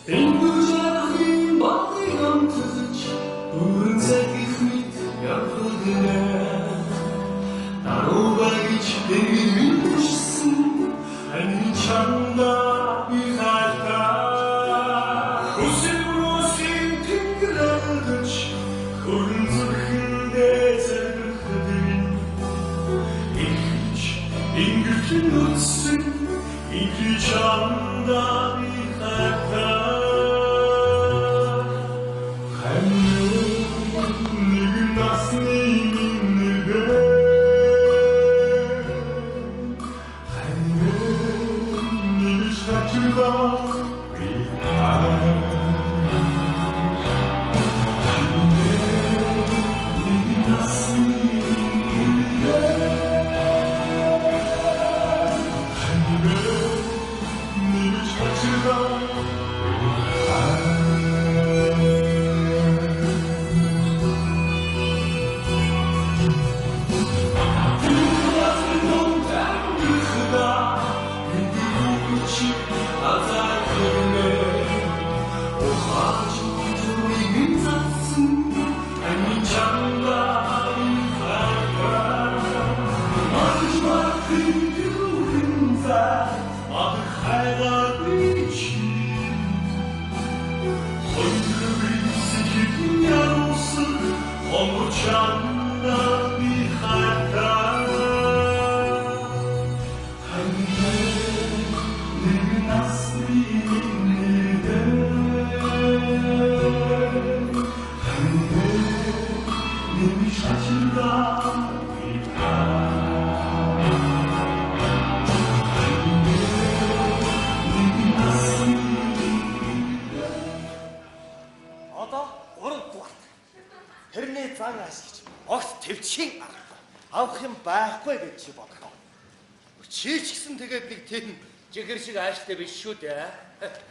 Den güzel bağlayan kılıç, Burunsak ihmit yapıldığına Naruba içleri düşsün, Hani çamda bir harita Rosin tingler güç, Kurunzırkinde zırhıdın İlginç, ingültün nutsun, İlgi çamda bir harita Чи ч гэсэн тэгээд нэг тэн жигэр шиг ааштай биш шүү дээ.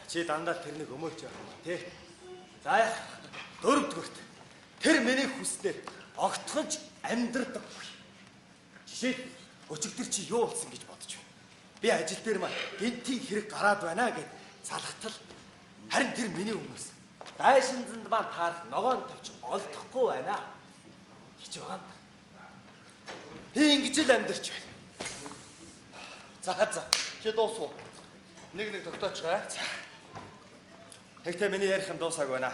Чи дандаа тэрнийг өмөрч байгаа тий. За яах дөрөвдүгürt. Тэр миний хүснээр огтхож амьдрдаг. Жишээ өчигдөр чи юу болсон гэж бодож байна. Би ажил дээр маань гинтийн хэрэг гараад байна гэд залхтал харин тэр миний өмнөөс дайшинзанд маань таарах ногоон тавьж олдохгүй байна гэж байгаа. Би ингэж л амьдарч байна. За, чи дуусуу. Нэг тогтоочгаа. За. Тэгтээ миний ярих юм дуусааг байна.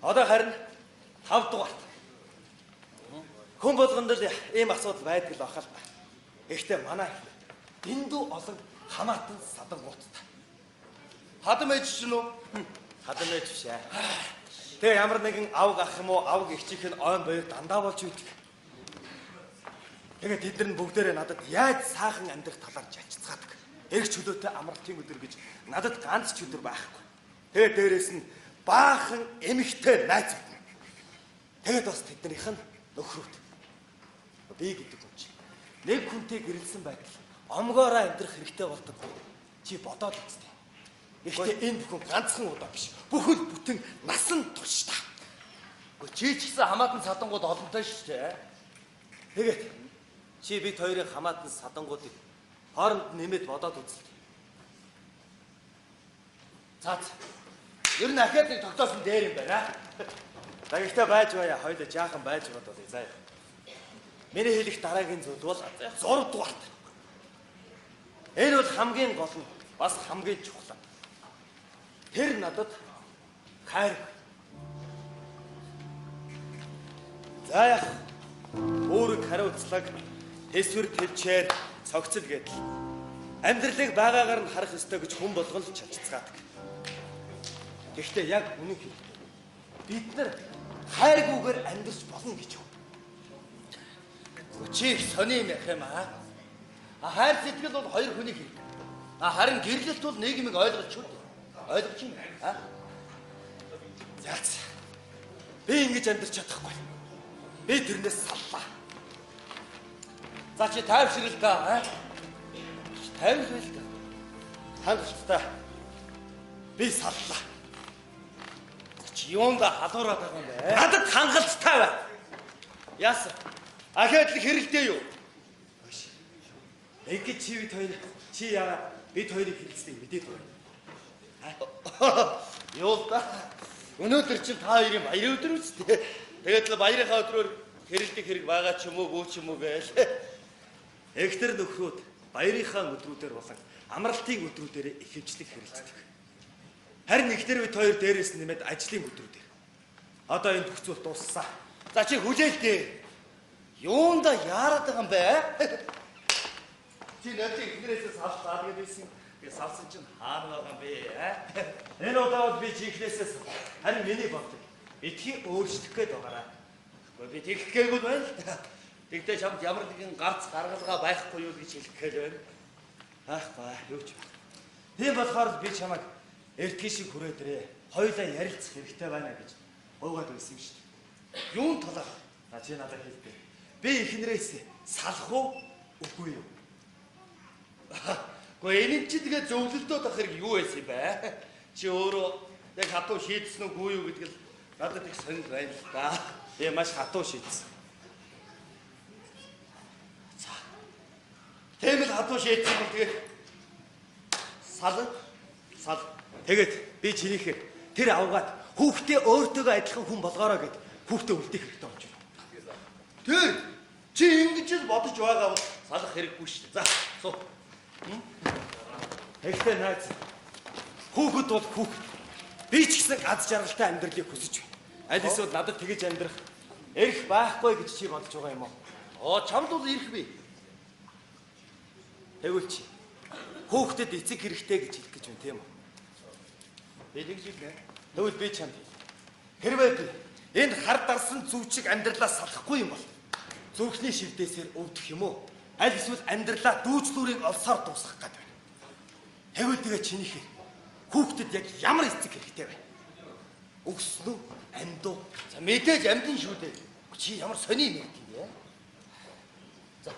Одоо харин 5 дугаарт. Хүн болгонд л ийм асуудал байдаг л бахал. Гэхдээ манай дэндүү олон хамаатан садангуудтай. Хадам ээж ч нү? Хадам ээж биш ээ. Тэгээ ямар нэгэн авг ах юм уу, авг ихчих нь ойн боёр дандаа болж үйдэг. Тэгээд тэд нар бүгдээрээ надад яаж саахан амьдрах талаар жалцгаадаг. Эрх чөлөөтэй амралтын өдөр гэж надад ганц ч өдөр байхгүй. Тэгээд дээрэс нь баахан эмэгтэй найз байна. Тэгээд бас тэднийх нь нөхрүүд. Би гэдэг хүн чинь нэг хүнтэй гэрэлсэн байтал омгоороо амьдрах хэрэгтэй болдог. Чи бодоод үзтээ. Гэхдээ энэ бүхэн ганцхан удаа биш. Бүхэл бүтэн насан турш та. Чи ч гэсэн хамаатан садангууд олонтой шүү дээ. Тэгээд чи бид хоёрын хамаатан садангуудыг хооронд нэмээд бодоод үзлээ. За. Ер нь ахаад нэг тогтоосон дээр юм байна. Дагагтай байж бая, хоёул жаахан байж бодоод заа. Миний хэлэх дараагийн зүйл бол 6 дугаарт. Энэ бол хамгийн гол нь бас хамгийн чухал. Тэр надад хайр. За яах. Өөрөг хариуцлаг тэсвэр тэлчээр цогцол гэдэл. Амьдралыг байгаагаар нь харах ёстой гэж хүн болгон л чалцгаадаг. Гэхдээ яг үнэн хэл. Бид нар хайргүйгээр амьдарч болно гэж юу? Чи их сони юм яах юм аа? Хайр сэтгэл бол хоёр хүний хэрэг. Харин гэрлэлт бол нийгмийг ойлгож шүү дээ. Ойлгож юм аа? Заац. Би ингэж амьдарч чадахгүй. Би тэрнээс саллаа. За чи тайвшрал та аа? Тайвшрал та. Хангалттай. Би саллаа. Чи юунда халуураад байгаа юм бэ? Надад хангалттай бай. Яасан? Ахиад л хэрэлдээ юу? Ингээд чи бид хоёр чи яа бид хоёрыг хэлцдэг мэдээд байна. Юу л да. Өнөөдөр чинь та хоёрын баярын өдөр үстэй. Тэгээд л баярынхаа өдрөөр хэрэлдэх хэрэг байгаа ч юм уу, бүү ч юм уу гээл. Эгтэр нөхрүүд баярынхаа өдрүүдээр болон амралтын өдрүүдээр ихэвчлэн хэрэлцдэг. Харин эгтэр бид хоёр дээрээс нэмээд ажлын өдрүүдээр. Одоо энэ бүх зүйл дууссан. За чи хүлээлтээ. Юунда яарад байгаа юм бэ? Чи надад ихнэрээс салцаад гэдээсэн. Би салсан чинь хаана байгаа юм бэ? Энэ удаад би чихнээсээс харин миний бодлыг битгий өөрчлөх гээд байгаараа. Гэхдээ би тэгэх гээгүй байна л да. Тэгтээ чамд ямар нэгэн гарц гаргалгаа байхгүй юу гэж хэлэх гээд байна. Аахгүй юу ч. Тийм болохоор би чамайг эртгий шиг хүрээдрээ. Хоёулаа ярилцах хэрэгтэй байна гэж уугаад байсан юм шүү дээ. Юун талаар? За чи надад хэлдэг. Би ихнэрээс салах уу үгүй юу? Гэхдээ энэ чи тэгээ зөвлөлтөө тах хэрэг юу байсан юм бэ? Чи өөрөө яг хатуу шийдсэн үгүй юу гэдэг л надад их сонд байна л да. Би маш хатуу шийдсэн. За. Тийм л хатуу шийдсэн бол тэгээ сал. Тэгээд би чинийхээр тэр авгаад хүүхдээ өөртөөгөө адилхан хүн болгоорой гэд хүүхдээ үлдээх хэрэгтэй болж байна. Тэр чи ингэж л бодож байгаа бол салах хэрэггүй шүү дээ. За, суу. Эхтэй найз. Хүүхэд бол хүүхэд. Би ч гэсэн аз жаргалтай амьдралыг хүсэж байна. Аль эсвэл надад тэгэж амьдрах эрх байхгүй гэж чи бодож байгаа юм уу? Чамд бол ирэх би. Тэгвэл чи хүүхдэд эцэг хэрэгтэй гэж хэлэх гэж байна тийм үү? Би тэгж хэлнэ. Тэгвэл би чамд хэрвээ би энэ хар дарсан зүвчиг амьдралаа салахгүй юм бол зүрхний шивдээсээр өвдөх юм уу? Аль эсвэл амьдралаа дүүжлүүрийг олсоор дуусгах гэдэг байна. Тэгвэл тэгээ чинийхээ хүүхдэд яг ямар эцэг хэрэгтэй вэ? Өгсөн үү? Амьд уу? За мэдээж амьдын шүү дээ. Чи ямар сони юм бэ? За.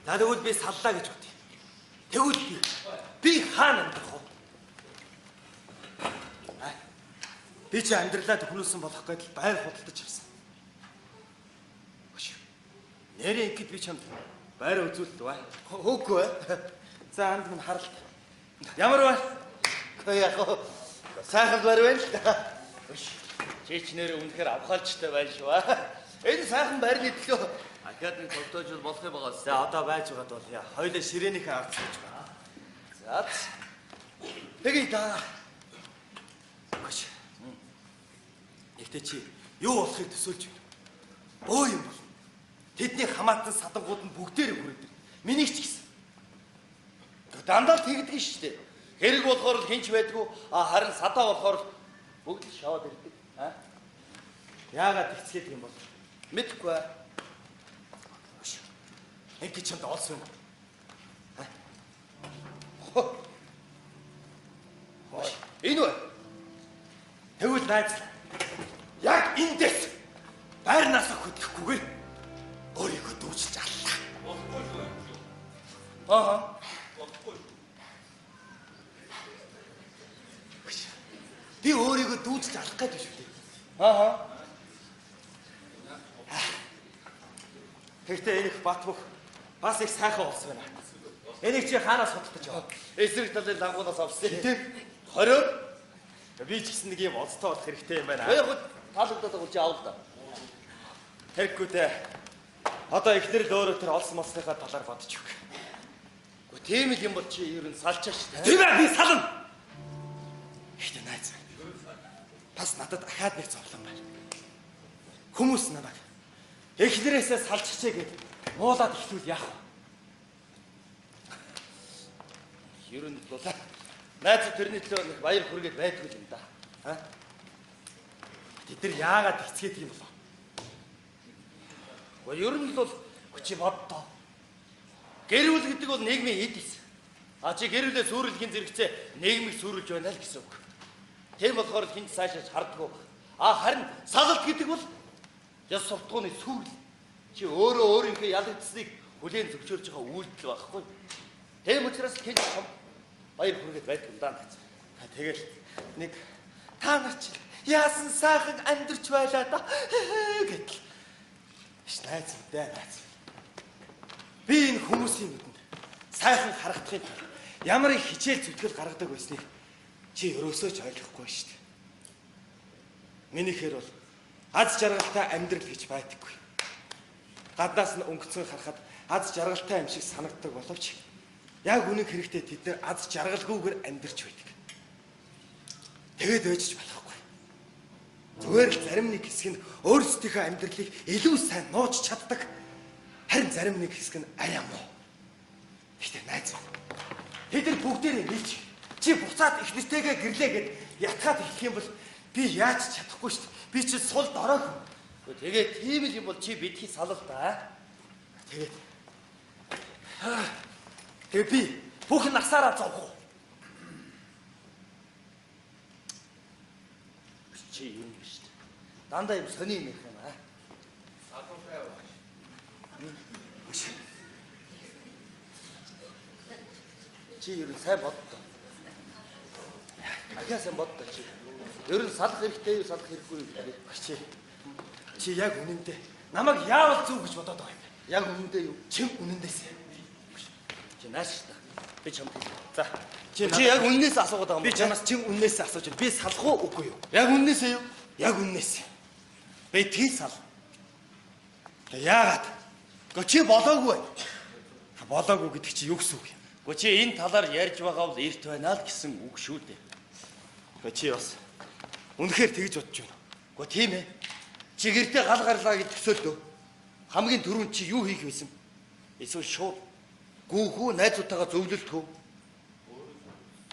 За тэгвэл би саллаа гэж бодъё. Тэгвэл би хаана амьдрах вэ? Би чи амьдралаа төхнүүлсэн болох гэдэл байр худалдаж ирсэн. Нэрээ ингэж би чамд байр үзүүлэлт бай. Хөөхгүй. За анд минь харалт. Ямар байна? Яг сайхан байр байна л да. Чи ч нэр үнэхээр авхалжтай байна шүү. Энэ сайхан байрны төлөө академик тогтоож болох юм байгаа. За одоо байж байгаад бол яа. Хоёулаа ширээнийхээ ард сууж байгаа. За. Тэгье та. Гош. Ихтэй чи юу болохыг төсөөлж байна? Өө юм бол. Тэдний хамаатан садангууд нь бүгдээр хүрээд. Миний ч гэсэн. Дандаа тэгдэг шүү дээ. Хэрэг болохоор л хинч байдгүй. Харин садаа болохоор бүгд л шаваад ирдэг. Яагаад тэгцгээд юм бол? Мэдхгүй. Ингэ чамд олсон юм. Энэ үү? Тэгвэл найз. Яг эндээс байрнаас хөдлөхгүйгээр өөрийгөө дүүжилж аллаа. Би өөрийгөө дүүжилж алах гэдэг шүү дээ. Тэгтээ энэ их бат бөх бас их сайхан болсон байна. Энийг чи хаанаас судалдаж авав? Эсрэг талын дангуудаас авсан. Тийм. 20. Би ч гэсэн нэг юм олцтой болох хэрэгтэй юм байна. Яг таалагдаад байгаа чи авал да. Хэрэггүй дээ. Одоо ихнэр л өөрөө тэр олсон молсныхаа талаар бодож өг. Гэхдээ тийм л юм бол чи ер нь салчаа шүү дээ. Тийм ээ би сална. Ихтэй найз. Бас надад ахаад нэг зовлон байна. Хүмүүс намайг эхнэрээсээ салчихжээ гэд муулаад ихтүүл яах вэ? Ер нь бол найз тэрний төлөө нэг баяр хүргээд байдгүй юм да. Тэд нар яагаад хэцгээд юм болов? Ер нь бол чи боддоо. Гэрүүл гэдэг бол нийгмийн эд эс. Чи гэрүүлээ сүрэлхийн зэрэгцээ нийгмийг сүрүүлж байна л гэсэн үг. Тийм болохоор хинт цаашаа хардггүй. Харин салалт гэдэг бол яс суртахууны сүрэл. Чи өөрөө өөрийнхөө ялагдсныг хүлээн зөвшөөрж байгаа үйлдэл байхгүй. Тийм учраас хинт баяр хүргээд байдаг юм даа. Тэгэл нэг та нар ч яасан сайхан амьдарч байлаа да гэдэл. Иш найз мэдээ найз. Би энэ хүмүүсийн нүдэнд сайхан харагдахын тулд ямар их хичээл зүтгэл гаргадаг байсныг чи өрөөсөө ч ойлгохгүй шүү дээ. Минийхээр бол аз жаргалтай амьдрал гэж байдаггүй. Гаднаас нь өнгөцгөн харахад аз жаргалтай юм шиг санагддаг боловч яг үнэн хэрэгтээ тэд нар аз жаргалгүйгээр амьдарч байдаг. Тэгээд байж болохгүй. Зүгээр л зарим нэг хэсэг нь өөрсдийнхөө амьдралыг илүү сайн нууж чаддаг. Харин зарим нэг хэсэг нь арай муу. Гэхдээ найз байна. Тэд нар бүгдээрээ нийч чи буцаад их нэртэйгээ гэрлээ гэд ятгаад хэлэх юм бол би яаж чадахгүй шүү дээ. Би чи сул дорой хүн. Тэгээд тийм л юм бол чи бидхий салал да. Тэгээд би бүх насаараа зовх. Чи юм биш дээ. Дандаа юм сони юм их юм аа. Чи ер нь сайн боддоо. Ахиа сайн боддоо чи. Ер нь салах хэрэгтэй юу, салах хэрэггүй юу гэдэг. Чи яг үнэндээ намайг яавал зүг гэж бодоод байгаа юм бэ? Яг үнэндээ юу? Чи үнэндээсээ. Чи нааш та. Би чамд хэлээ. За. Чи Яг үннээс асуугаад байгаа юм би чамаас чи үннээсээ асууж байна. Би салах уу үгүй юу? Яг үннээсээ юу? Яг үннээсээ. Би тий сал. Тэг яагаад? Гэхдээ чи болоогүй байна. Болоогүй гэдэг чи юу гэсэн үг юм? Гэхдээ чи энэ талаар ярьж байгаа бол эрт байна л гэсэн үг шүү дээ. Гэхдээ чи бас үнэхээр тэгж бодож байна. Гэхдээ тийм ээ. Чи гэртээ гал гарлаа гэж төсөөлдөө. Хамгийн түрүүнд чи юу хийх вэсэн? Эсвэл шууд гүүхүү найзуудтайгаа зөвлөлтгөө.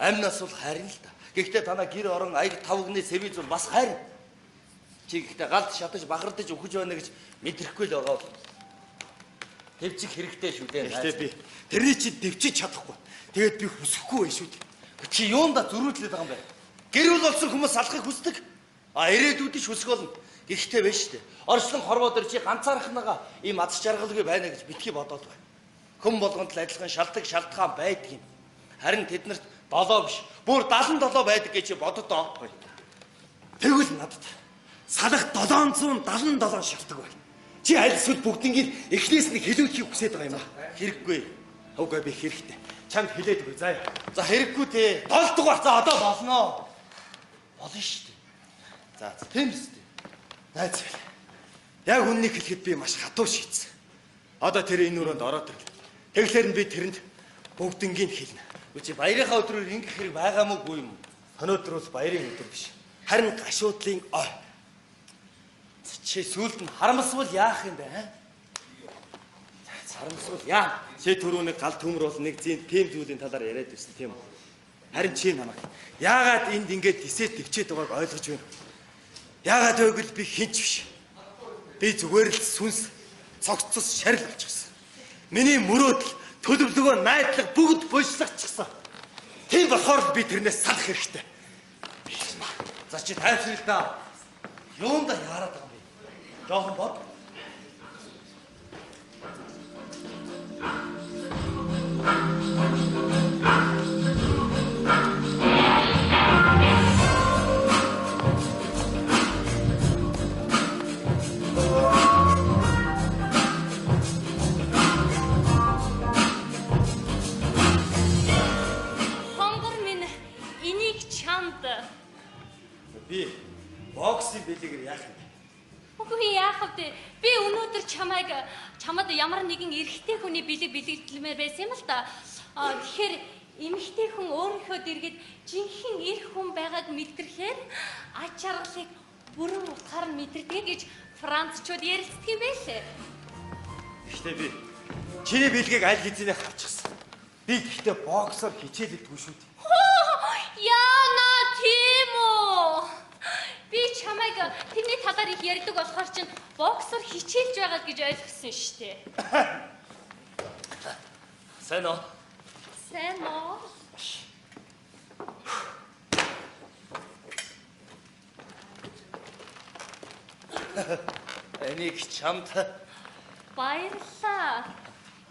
Амнаас бол хайрна л та. Гэхдээ танаа гэр орон аяг тавгны сэвиз бол бас хайрна. Чи гэхдээ галд шатаж бахардаж өгөж байна гэж мэдрэхгүй л байгаа бол. Тэвчих хэрэгтэй шүү дээ. Гэхдээ би тэрний чи дэвчиж чадахгүй. Тэгээд би хүсэхгүй байх шүү дээ. Чи юунда зөрүүлээд байгаа юм бэ? Гэр бүл болсон хүмүүс салахыг хүсдэг. Ирээдүйд ч хүсэх болно. Гэхдээ байна шүү дээ. Орчлон хорвоо дээр чи ганцаархнагаа ийм аз жаргалгүй байна гэж битгий бодоод байна. Хүн болгонд л адилхан шалтгаан байдаг юм. Харин тэднэрт 7 биш, бүр 77 байдаг гэж боддоо. Тэгвэл надад салах 777 шалтгаан байна. Чи аль эсвэл бүгднийг эхнээс нь хэлүүлэхийг хүсэж байгаа юм аа? Хэрэггүй. Үгүй би хэрэгтэй. Чамд хэлээд өгье заа. За хэрэггүй те. 7 дугаар за одоо болно. Болно шүү дээ. За тийм шүү дээ. Найз байна. Яг үннийг хэлэхэд би маш хатуу шийдсэн. Одоо тэр энэ өрөөнд ороод ирлээ. Тэглээр нь би тэрэнд бүгднийг хэлнэ. Чи баярынхаа өдрөөр ингэх хэрэг байгаа мó юм. Өнөөдөр бол баярын өдөр биш. Харин гашуудлын ой. Чи сүулт нь харамсвал яах юм бэ? Харамсвал яа. Чи түрүүний гал төмөр бол нэг тийм зүйлийн талаар яриад ирсэн тийм үү? Харин чи намайг яагаад энд ингэж тисээд төвчээд байгааг ойлгож байна уу? Яагаад гэвэл би хинч биш. Би зүгээр л сүнс цогцос шарил болчихсон. Миний мөрөөдөл, төлөвлөгөө, найдлага бүгд булшлагчсан. Тийм болохоор би тэрнээс салах хэрэгтэй. За чи тайвшрал та. Юунда яарад байгаа юм бэ? Жохон бод. Би боксing бэлэгээр яах юм бэ? Үгүй яах вэ? Би өнөөдөр чамд ямар нэгэн эрэгтэй хүний бэлэг бэлгэлмээр байсан юм л да. Тэгэхээр эмэгтэй хүн өөрийнхөө дэргэд жинхэнэ эр хүн байгааг мэдрэхээр ач жаргалыг бүрэн утгаар нь мэдэрдэг гэж францчууд ярилцдаг юм байлээ. Гэхдээ би чиний бэлгийг аль хэзээ хавчихсан. Би гэхдээ боксоор хичээлдэггүй шүү дээ. Яна тийм үү? Би чамайг тэрний талаар их ярьдаг болохоор чинь боксоор хичээлж байгаа гэж ойлгосон шүү дээ. Сайн уу? Сайн уу? Энийг чамд баярлалаа.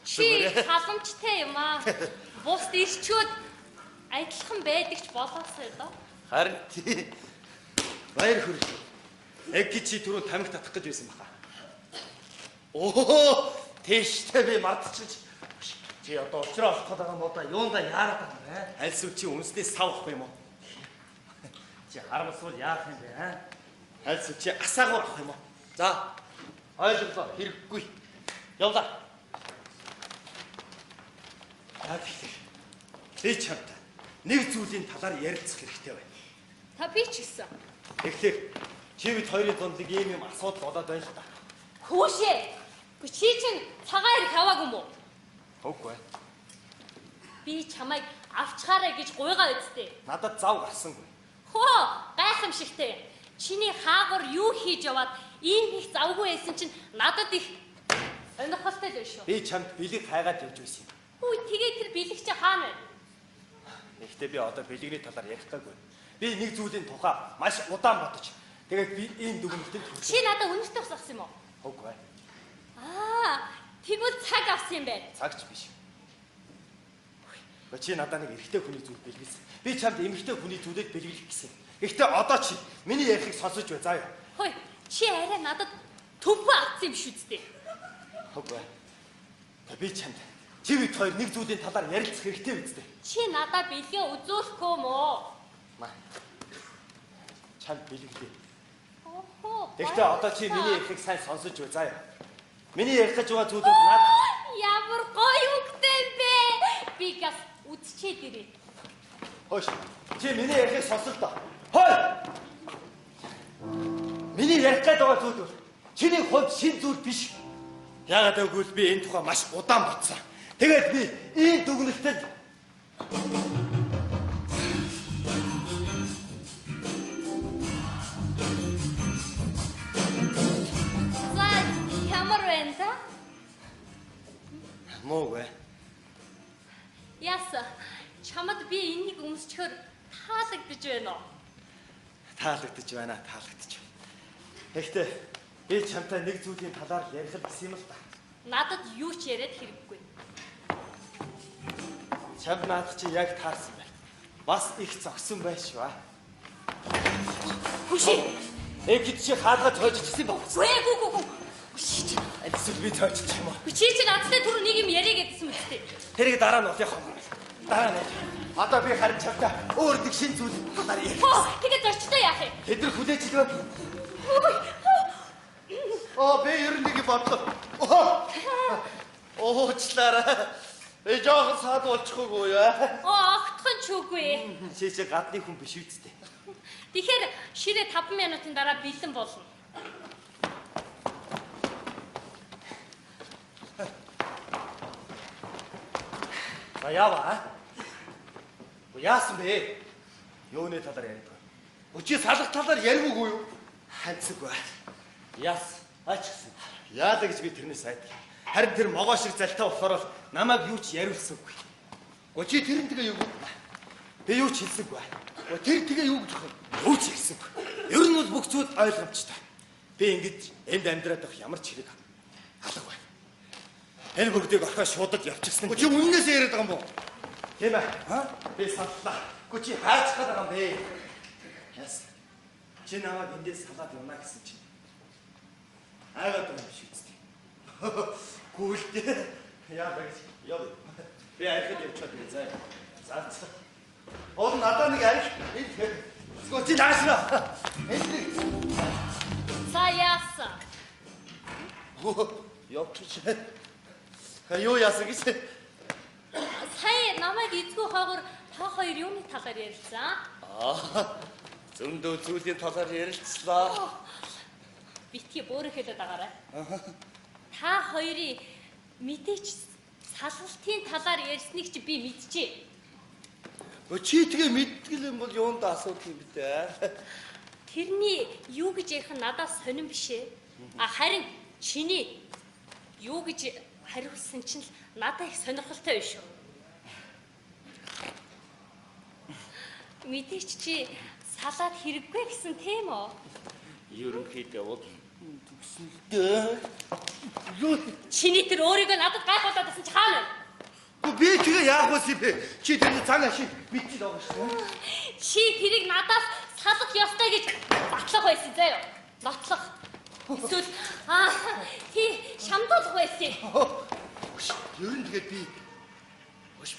Чи халамжтай юм аа. Бус ирчүүд адилхан байдаг ч болоосой доо. харин тий. Баяр хүрээ. Яг чи түрүү тамхи татах гэж байсан баха. Оо, тэштэй би мартчихж. Чи одоо уучраа олох гэдэг юм уу да? Юунда яарад байгаа юм бэ? Аль сүр чи үнснээс савхгүй юм уу? Чи харамсвал яах юм бэ, аа? Аль сүр чи асаагүй авах юм уу? За, ойлголоо, хэрэггүй. Явлаа. Яг ихтэй. Би чамд нэг зүйлийн талаар ярилцах хэрэгтэй байна. Та би ч гэсэн. Тэгэхээр чи бид хоёрын дунд нэг юм асуудал болоод байна л да. Хүүшээ. Чи чинь цагаан хэрэг хаваагүй юм уу? Үгүй. Би чамайг авчгаарай гэж гуйгаа үсттэй. Надад зав гарсангүй. Хөө, гайхамшигтэй. Чиний хаагур юу хийж яваад ийм их завгүй байсан чинь надад их сонирхолтой л шүү. Би чамд бэлэг хайгаад явж байсан юм. Хүй, тэгээ тэр бэлэг чи хаана вэ? Гэхдээ би одоо бэлэгний талаар ярих гайгүй. Би нэг зүйлийн тухай маш удаан бодож. Тэгээд би ийм дүгнэлтэнд хүрсэн. Чи надад үнэтэй усгасан юм уу? Үгүй. Тэгвэл цаг авсан юм байна. Цагч биш. Чи надад нэг эрэгтэй хүний зүйл бэлгэлсэн. Би чамд эмэгтэй хүний зүйлийг бэлгэлэх гэсэн. Гэхдээ одоо чи миний ярихыг сонсож бай заа юу. Хөөе, чи арай надад төвхөө авсан юм шүү дээ. Үгүй. Би чамд чи бид хоёр нэг зүйлийн талаар ярилцах хэрэгтэй үстэй. Чи надад бэлгээ үзүүлэхгүй юм уу? Маа. Чамд бэлгэлээ. Охоо. Гэхдээ одоо чи миний ярихыг сайн сонсож бай заа юу. Миний ярих гэж байгаа зүйлүүд над Ямар гоё үгтэй бэ? Би газ үдчихэд ирээ. Хөөш. Чи миний ярихыг сонсол доо. Хой! Миний ярих гэж байгаа зүйл бол чиний хувьд шин зүйл биш. Яагаад гэвэл би энэ тухай маш удаан бодсон. Тэгээд би ийм дүгнэлтэд Ямар байна та? муугүй. Яса, чамд би энийг өмсчхөр таалагдж байна уу? Таалагдж байна, таалагдж байна. Гэхдээ би чамтай нэг зүйлийн талаар ярих гэсэн юм л та. Надад юу ч яриад хэрэггүй. Чам наад чи яг таарсан байна. Бас их зогсон байх шүү аа. Хүшээ. Эгэд чи хаалгаж хойжчихсан баг. Гүгүгү. Хүшээ. Эсвэл би тойчих юм уу? Чи надтай түр нэг юм яриа гэдсэн үстэй. Тэрийг дараа нь явах юм. Дараа нь. Одоо би харин чамтай өөр нэг шин зүйл талаар ярих. Тэгээд зорчтой яах юм? Тэд нар хүлээж илвэ. Би ер нь нэг бодлоо. Уучлаарай. Би жоохон саад болчихгүй яа. Огтхон ч үгүй. Чи гадны хүн биш үсттэй. Тэгэхээр ширээ 5 минутын дараа бэлэн болно. Яава. Яасан бэ? Юуны талаар яриад байгаа? Чи салах талаар яриггүй юу? Ханцгүй. Яас. Ачсан. Яалаа гэж би тэрнээс сайд. Харин тэр могоо шиг залтай болохоор л намайг юу ч яриулсангүй. Чи тэрэн тэгээ юу? Би юу ч хэлсэнгүй. Тэр тэгээ юу гэж байна? Юу ч хэлсэнгүй. Ер нь бол бүх зүйл ойлгомжтой. Би ингэж энд амьдраад байх ямар ч хэрэг алга байна. Энэ бүгдийг орхоо шуудад явчихсан. Чи үннээс яриад байгаа юм уу? Тийм ээ. Би сандлаа. Чи хайцах гэдэг юм бэ? Яс. Чи намайг эндээс салаад явна гэсэн чинь. Айгаад байгаа юм шиг үстэй. Гүйлдээ. Яа гэж. Яа. Би архид явчихад байна заа. За. Он надад нэг арх. Чи наашна. Энд. Саяасан. Явчих. Юу яасан гэж? Сая намайг эзгүй хаагур та хоёр юуны талаар ярилцсан? Зөндөө зүйлийн талаар ярилцлаа. Битгий бөөрө хэлээд байгаарай. Та хоёрын мэдээч салгалтын талаар ярьсныг чи би мэдчихэ. Чи тэгээ мэдтгэл юм бол юунд асуудал юм бэ те? Тэрний юу гэж ярих нь надад сонирн биш ээ. Харин чиний юу гэж хариулсан чинь л надад их сонирхолтой биш үү? Мэдээч чи салаад хэрэггүй гэсэн тийм үү? Ерөнхийдөө бол төгсөн л дээ. Юу Чиний тэр өөрийгөө надад гайхуулаад байсан чи хаана вэ? би тэгээ яах вэ бэ? Чи тэр цаг ашиг мэдчихэл байгаа шүү. Чи тэрийг надаас салах ёстой гэж батлах байсан заяа. Нотлох. Эсвэл тий шамдуулах байсан. Ер нь тэгээд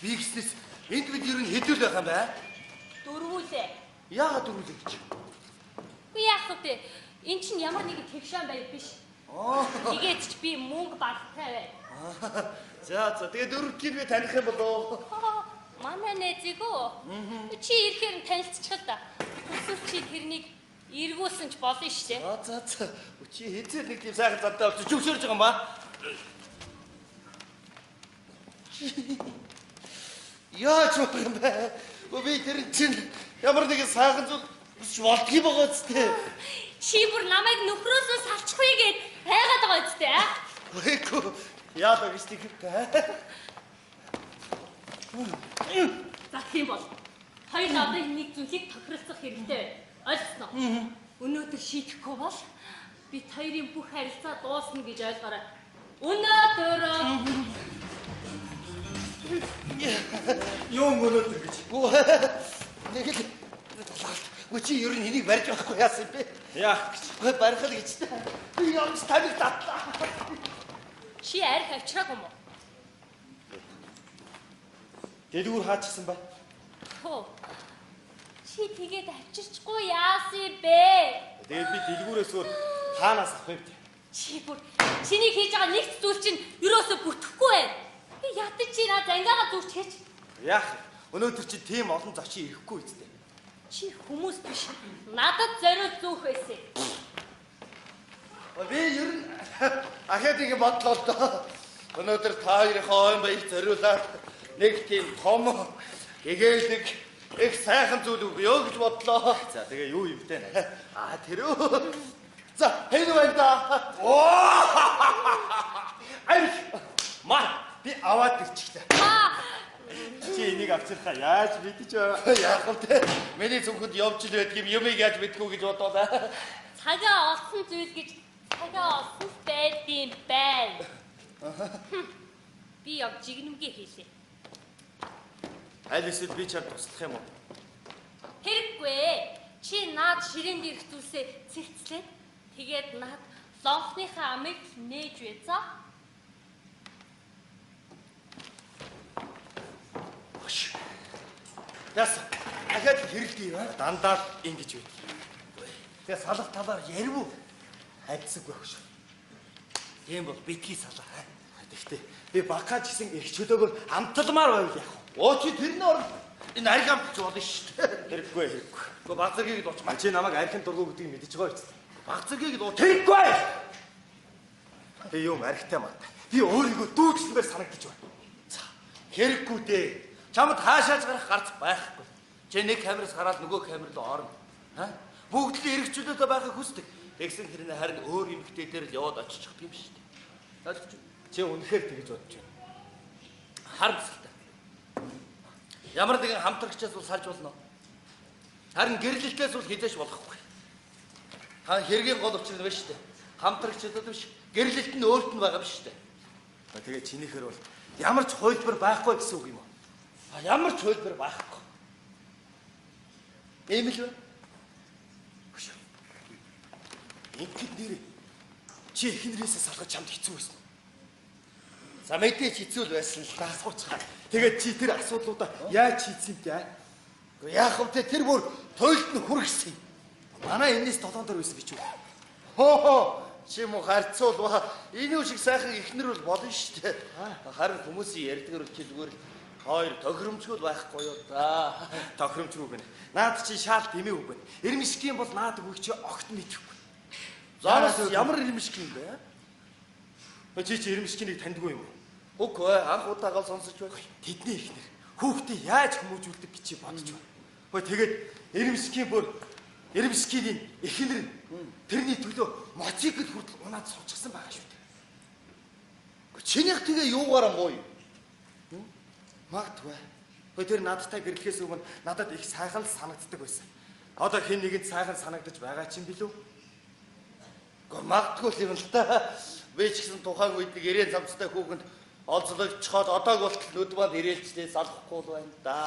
би гэснээс энд бид ер нь хэдүүл байх юм бай. Дөрвүүлээ. Яагаад дөрвүүлээ гэж? Би яах вэ? Эн чинь ямар нэгэн тэгшэн байв биш. Тэгээд ч би мөнгө багтай бай. За тэгээд дөрөвдгийг би таних юм болоо. Манай найзыг үү? Чи ирэхээр нь танилцчихал да. Эсвэл чи тэрнийг эргүүлсэн ч болно шүү дээ. За. Чи хэзээ нэг тийм сайхан задаа авч зүгшөрж байгаа юм ба? Яаж болох юм бэ? Би тэр чинь ямар нэгэн сайхан зүйл биш болдгий байгаа зү. Чи бүр намайг нөхрөөсөө салчихгүй гэд хайгаад байгаа зү. Үгүй яадаг гэж тийм бэ? За тийм бол. Хоёр одоо нэг зүйлийг тохиролцох хэрэгтэй байна. Ойлгосноо? Өнөөдөр шийдэхгүй бол бид хоёрын бүх харилцаа дуусна гэж ойлгоорой. Өнөөдөр Юу өнөөдөр гэж? Нэг л чи ер нь энийг барьж байхгүй яасан бэ? Яах гэж? Барих л гэж та. Би явж таныг татлаа. чи арх авчрааг юм уу? Дэлгүүр хаачихсан бай. Чи тэгээд авчирчгүй яасан бэ? Тэгээд би дэлгүүрээс өөр хаанаас авах вэ? Чи бүр чиний хийж байгаа нэгц зүйл чинь юусоо бүтэхгүй байна. Би ятаж чи наа зангаагаа зүрч хийж. Яах? Өнөөдөр чи тийм олон зочин ирэхгүй үстэй. Чи хүмүүс биш. Надад зориуд зүүх байсан. Би ер нь ахаад ингэ бодлоо л доо. Өнөөдөр та хоёрынхоо ойн баяр зориулаад нэг тийм том гэгээлэг их сайхан зүйл өгөө гэж бодлоо. За тэгээ юу юм бэ? Тэр. За хэн вэ та? Ай! Би аваад ирчихлээ. Чи энийг авчирхаа яаж мэдэж байгаа? Яах вэ? Миний зүгт явж л байдаг юмыг яаж мэдгүй гэж бодлоо. Цагаа олсон зүйл гэж цагаа олсон байдсан байна. Би яг жигнэмгээ хийлээ. Аль эсвэл би чад туслах юм уу? Хэрэггүй. Чи наад ширээн дээрх зүйлсээ цэгцлээ. Тэгээд наад лонхныхаа амыг нээж вэ за. Яс. Ахад хэрэлдээ юу? Дандаа ингэж байд. Тэгээ салах талаар ярив уу? Хайцсаггүй байх шүү. Тийм бол битгий салаа. Тэгэхдээ би багаж гисэн эрх чөлөөгөөр амталмаар байвал яах вэ? Чи тэрний оронд энэ ариг амтч болно шүү дээ. Хэрэггүй. Гэхдээ баг зэргийг л уучмаа. Чи намайг архин дургуу гэдгийг мэдэж байгаа юм. Баг зэргийг л ууч. Хэрэггүй. Би юм архитай маа. Би өөрийгөө дүүжсэнээр санагдаж байна. За, хэрэггүй дээ. Чамд хаашааж гарах гарц байхгүй. Чи нэг камераас гараад нөгөө камер руу орно. Бүгд л эрх чөлөөтэй байхыг хүсдэг. Тэгсэн хэрнээ харин өөр эмэгтэй дээр л яваад очих юм шүү дээ. Ойлгож байна? Чи үнэхээр тэгж бодож байна. Харамсалтай. Ямар нэгэн хамтрагчаас бол салж болно. Харин гэрлэлтээс бол хизээш болохгүй. Хэргийн гол учир нь байна шүү дээ. Хамтрагчдад биш, гэрлэлт нь өөрт нь байгаа юм шүү дээ. Тэгээ чинийхэр бол ямар ч хувилбар байхгүй гэсэн үг юм уу? Ямар ч хувилбар байхгүй. Ийм л байна. Ингээд нэр чи эхнэрээсээ салгаж чамд хэцүү байсан. За мэдээч хэцүү л байсан л асууцгаа. Тэгээд чи тэр асуудлуудаа яаж шийдсэн юм бэ? Гэхдээ яах вэ? Тэр бүр туйлд нь хүргэсэн. Манай энэс 7 дор байсан бич үү? Чи муу харьцуулва. Энэ шиг сайхан эхнэр бол болно шүү дээ. Харин хүмүүсийн ярьдгаар чи зүгээр хоёр тохиромжгүй байхгүй юу да. Тохиромжгүй гэнэ. Наад чи шаал дэмээ үг гэнэ. Эрмишгийн бол наад үг чи огт мэдэхгүй. Зараас ямар эрмишг юм бэ? Чи эрмишгийг таньдгүй юм уу? Үгүй ээ, анх удаагаа сонсож байна. Тэдний ихнэр хүүхдээ яаж хүмүүжүүлдэг гэж чи бодож байна. Хөөе тэгээд эрмишгийн эхнэр тэрний төлөө мотоцикл хүртэл унаад суучихсан байгаа шүү дээ. Чинийх тэгээ юугаар гоё? Магадгүй. Хөөе тэр надтай гэрлэхээс өмнө надад их сайхан л санагддаг байсан. Одоо хэн нэгэнд сайхан санагдаж байгаа ч юм билүү? Магадгүй юм л та. Би ч гэсэн тухайн үед нэг ирээн замцтай хүүхэнд олзлогчхоод одог болтол нүд манд ирээлжлээ салахгүй л байна да.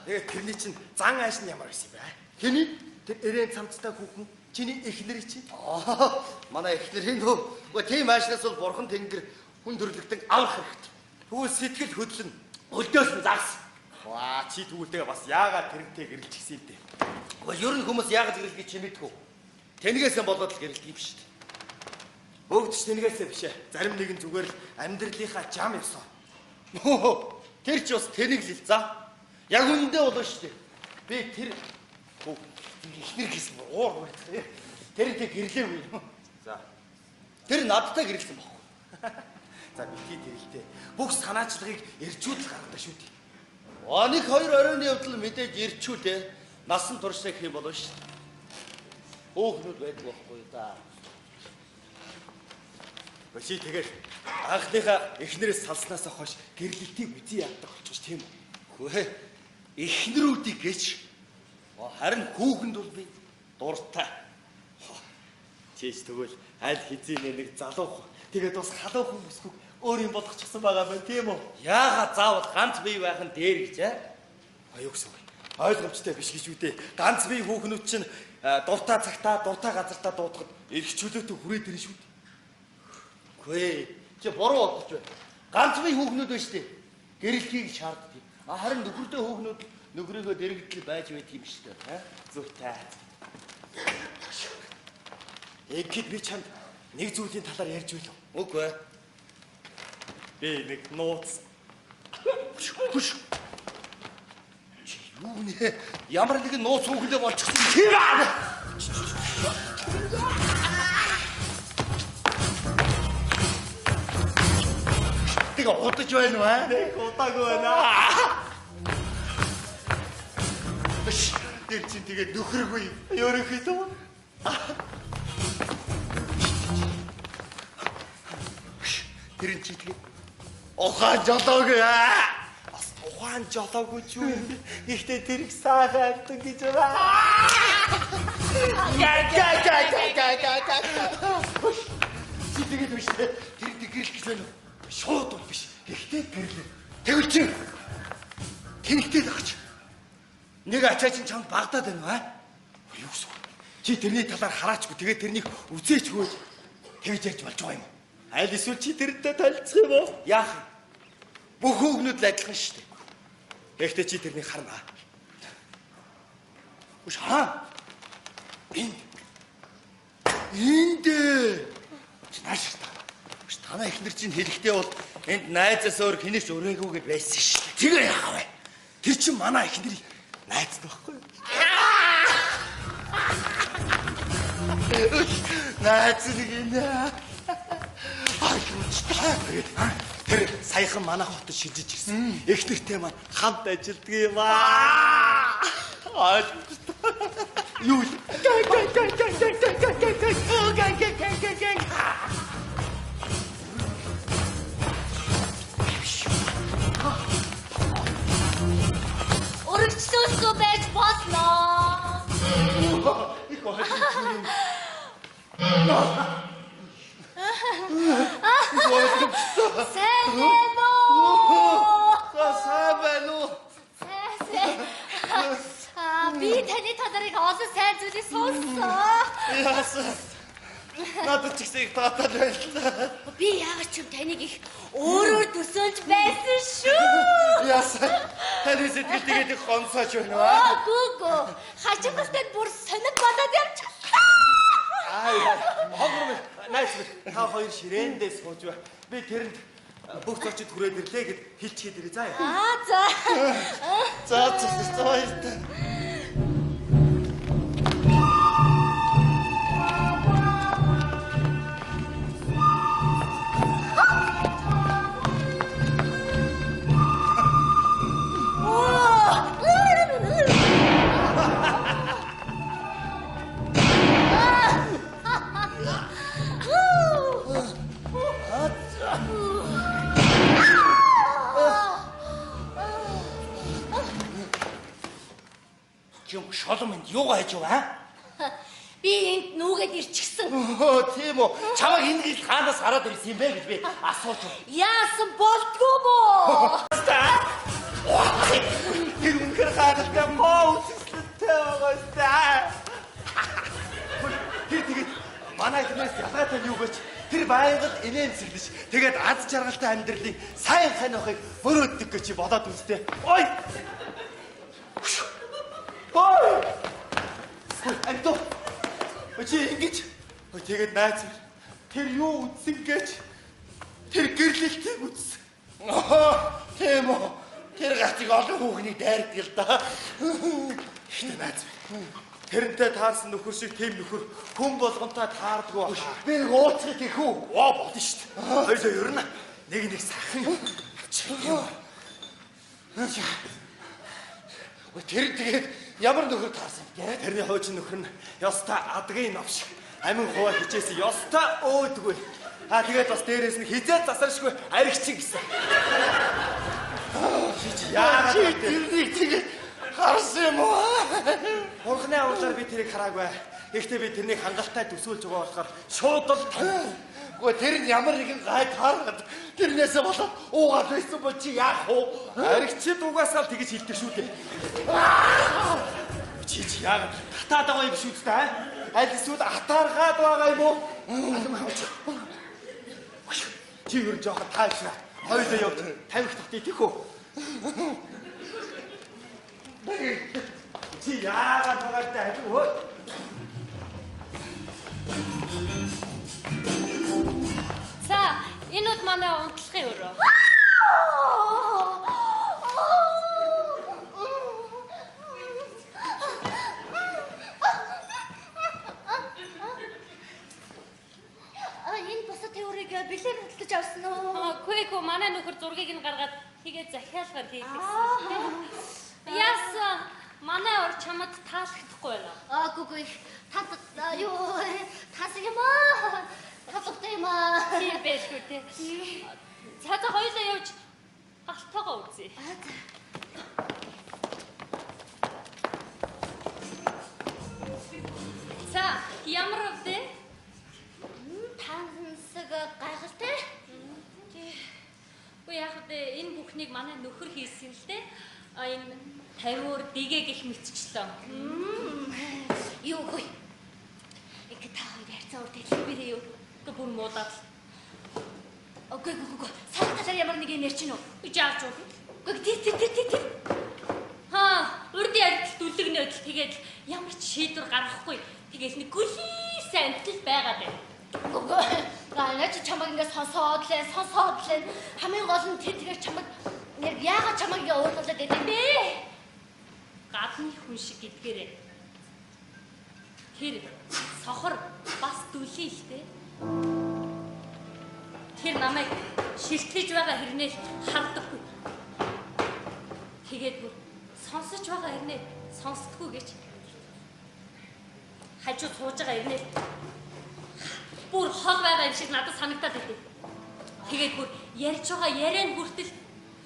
Тэгээд тэрний чинь зан ааш нь ямар байсан бэ? Хэний? Тэр эрээн цамцтай хүүхэн чиний эхнэр чинь. Манай эхнэрийн нөө. Гэхдээ тийм аашнаас бол бурхан тэнгэр хүн төрлөختөн аврах хэрэгтэй. Тэгвэл сэтгэл хөдлөн өлдөөс нь загс. Ваа чи тэгвэл бас яагаад тэрнтэй гэрэлчихсэн юм бэ? Гэхдээ ер нь хүмүүс яагаад гэрэлхийг чи мэдгүй. Тэнгээсээ болоод л гэрэлдэг юм шүү дээ. Бүгд ч тэнгээсээ биш ээ. Зарим нэгэн зүгээр л амьдралынхаа жам явсан. Тэр ч бас тэнэг л за. Яг үнэндээ болоо шүү дээ. Би тэр эхнэр гэсэн уур байдаг. Тэрнтэй гэрлээгүй. За. Тэр надтай гэрэлсэн баггүй. За битгий тэрэлтэй. Бүх санаачлагыг эрчүүд л гаргадаг шүү дээ. Нэг хоёр оройн явдал мэдээж ирчүүлээ. Насан туршаа гэх юм болоо шүү дээ. Өөхнүүд байдаг байхгүй да. Бочи тэгэл анхныхаа эхнэрээс салснаас хойш гэрлэлтийг үзий яадаг болчих тийм үү? Хөөе. Эхнэрүүдийг гэж харин хүүхэнд бол би дуртай. Чийс тэгвэл аль хизээ нэг залуух. Тэгээд бас халуухан бүсгүй өөр юм болгочихсон байгаа байх тийм үү? Яагаад заавал ганц бие байх нь дээр гэж Аюу гэсэн үг. Ойлгомжтой биш гэж үдээ. Ганц бие хүүхнүүд чинь дуртай цагтаа, дуртай газартаа дуудахад эрх чөлөөтэй хүрээд ирнэ шүү дээ. Хөөе. Чи буруу бодож байна. Ганц бие хүүхнүүд байна шүү дээ. Гэрэлхийг шаарддаг. Харин нөхөртэй хүүхнүүд нөхрийгөө дэрэгдэл байж байдаг юм шүү дээ. Зүйтэй. Тэгэхэд би чамд нэг зүйлийн талаар ярьж байлаа. Үгүй. Би нэг нууц. Чи юу нэ? Ямар нэгэн нууц хүүхэндээ болчихсон тийм аа. Тэгээ удаж байна уу аа? Нэг удаагүй байна. Тэр чинь тэгээд нөхөргүй. Ерөнхийдөө тэр нь чи тэгээд ухаан жолоог бас ухаан жолоогүй ч юу. Ихтэй тэрх сайхан амтан гэж байна. Чи тэгээд биш тэр гэрэл гэж байна уу? Шууд бол биш. Ихтэй гэрлээ. Тэгвэл чи тэнхтэй л ач. Нэг ачаа чинь чамд багдаад байна уу аа? Юу гэсэн үг? Чи тэрний талаар хараачгүй тэгээд тэрнийг үзээч хөөж тэгж ярьж болж байгаа юм уу? Аль эсвэл чи тэрнтэй танилцах юм уу? Яах юм? Бүх хүүгнүүд л адилхан шүү дээ. Гэхдээ чи тэрнийг харна. Үш хаа? Энд чи нааш та. Үш танаа эхнэр чинь хэлэхдээ бол энд найзаас өөр хинэж өрөөгүйгээд байсан шүү дээ. Тэгээ яах вэ? Тэр чинь манай эхнэрийн найз байхгүй юу? Найз нэг юм. Тэр саяхан манай хотод шилжиж ирсэн. Эхнэртэй маань хамт ажилддаг юм аа. Юу? Өргөцлөөсгөө байж болно. Их ойлголцсон. Сайн байна уу? Сайн байна уу? Би таны талаарх олон сайн зүйлийг сонссон. Яасан? Надад ч ихсэг татаад байлаа. Би яагаад ч юм таныг их өөрөөр төсөөлж байсан шүү. Яасан? Таны сэтгэл тэгээд их гомсооч байна уу аа? Гүгөө. Хажигтад бүр сонир болоод явчихсан. Хогром найс та хоёр ширээндээ сууж ба. Би тэрэнд бүх зочид хүрээд ирлээ гэд хэлчихээд ирээ заа. За. За. Юм шолом энд юугаа хийж байгаа аа? Би энд нүгэд ирчихсэн. Тийм үү. Чамайг энэ гил хаанаас хараад ирсэн юм бэ гэж би асууж байна. Яасан болдгоо мó? Тэр үнээр хаалтай моо үсгэлтэй байгаа. Тэр тэгээд манай эхнээс ялгаатай юу гэж тэр байнгын инээмсэглэж тэгээд аз жаргалтай амьдралын сайн ханахыг мөрөөддөг гэж бодоод үзтээ. Ой! Ой! Анто. Өчи ингэж тэгээд найз тэр юу үтсэн гэж тэр гэрлэлтийг үтсэн. Тийм үү. Тэр гацыг олон хүүхнийг дайрдаг л да. Ихтэй найз. Тэрнтэй таарсан нөхөр шиг тийм нөхөр хүн болгонтой таардгүй байна. Би нэг ууцгийг их үү? Оо болно шүү дээ. Хоёлоо ер нь нэг сайхан. Тэр тэгээд ямар нөхөр таарсан бэ? Тэрний хуучин нөхөр нь ёстой адгийн новш. Амин хуваа хичээсэн ёстой өөдгүй. Тэгээд бас дээрээс нь хизээ засаршгүй аригчин гэсэн. Яа чи тэрнийг тэгээд харсан юм уу? Бурхны авралаар би тэрийг хараагүй. Гэхдээ би тэрнийг хангалттай төсөөлж байгаа болохоор шууд л Гэхдээ тэр нь ямар нэгэн гай тааргаад тэрнээсээ болоод уугаад байсан бол чи яах вэ? аригчид угаасаа л тэгэж хэлдэг шүү дээ. Чи яагаад татаад байгаа юм шүү дээ? Аль эсвэл атааргаад байгаа юм уу? Чи юу жоох таашна. Хоёлоо явж тавих татыг тийхүү. Чи яагаад байгаатай ажиг хөө? За, энэ ud манай унтлагын өрөө. Энэ босоо тэрийг бэлээр хөдөлж авсан уу? Үгүй манай нөхөр зургийг нь гаргаад тэгээ захиалгаар хийлгэсэн. Яасан? Манай ор чамд таалагдахгүй байна. Гүгүй. Юу тасаг юм аа. Хатлагтай юм аа. Тийм байлгүй те. Цаазаа хоёлаа явж галтайгаа үзье. За, ямар вэ? Тансаг гайхалтай. Үгүй яах вэ? Энэ бүхнийг манай нөхөр хийсэн л дээ. Энэ 50 дэгээ гих мэтчлээ. Юу гүй. Ингээ та хоёр хайрцаа урд хэлбэрээ юу? Гэ бүр муудаад. Окей. Сарталаар ямар нэг юм ярьж гинөө. Жаач уу. Гүг. Урд ярилт дүлгнээд тэгээд ямар ч шийдвэр гаргахгүй. Тэгээд нэг гүлий сантл байгаад байна. Гаалаач чамаг ингээ сонсоод лээ. Хамгийн гол нь тэр чамаг яг яагаад чамаг ингээ уурлуулад байд юм бэ? Гадны хүн шиг гэдгээрээ. Тэр сохор бас дүлий л дээ. Тэр намайг шилтгэж байгаа хэрнээ хардаггүй. Тэгээд бүр сонсож байгаа хэрнээ сонсдоггүй гэж. Хажууд сууж байгаа хэрнээ бүр хол байгаа юм шиг надад санагдаад байд. Тэгээд бүр ярьж байгаа яриан хүртэл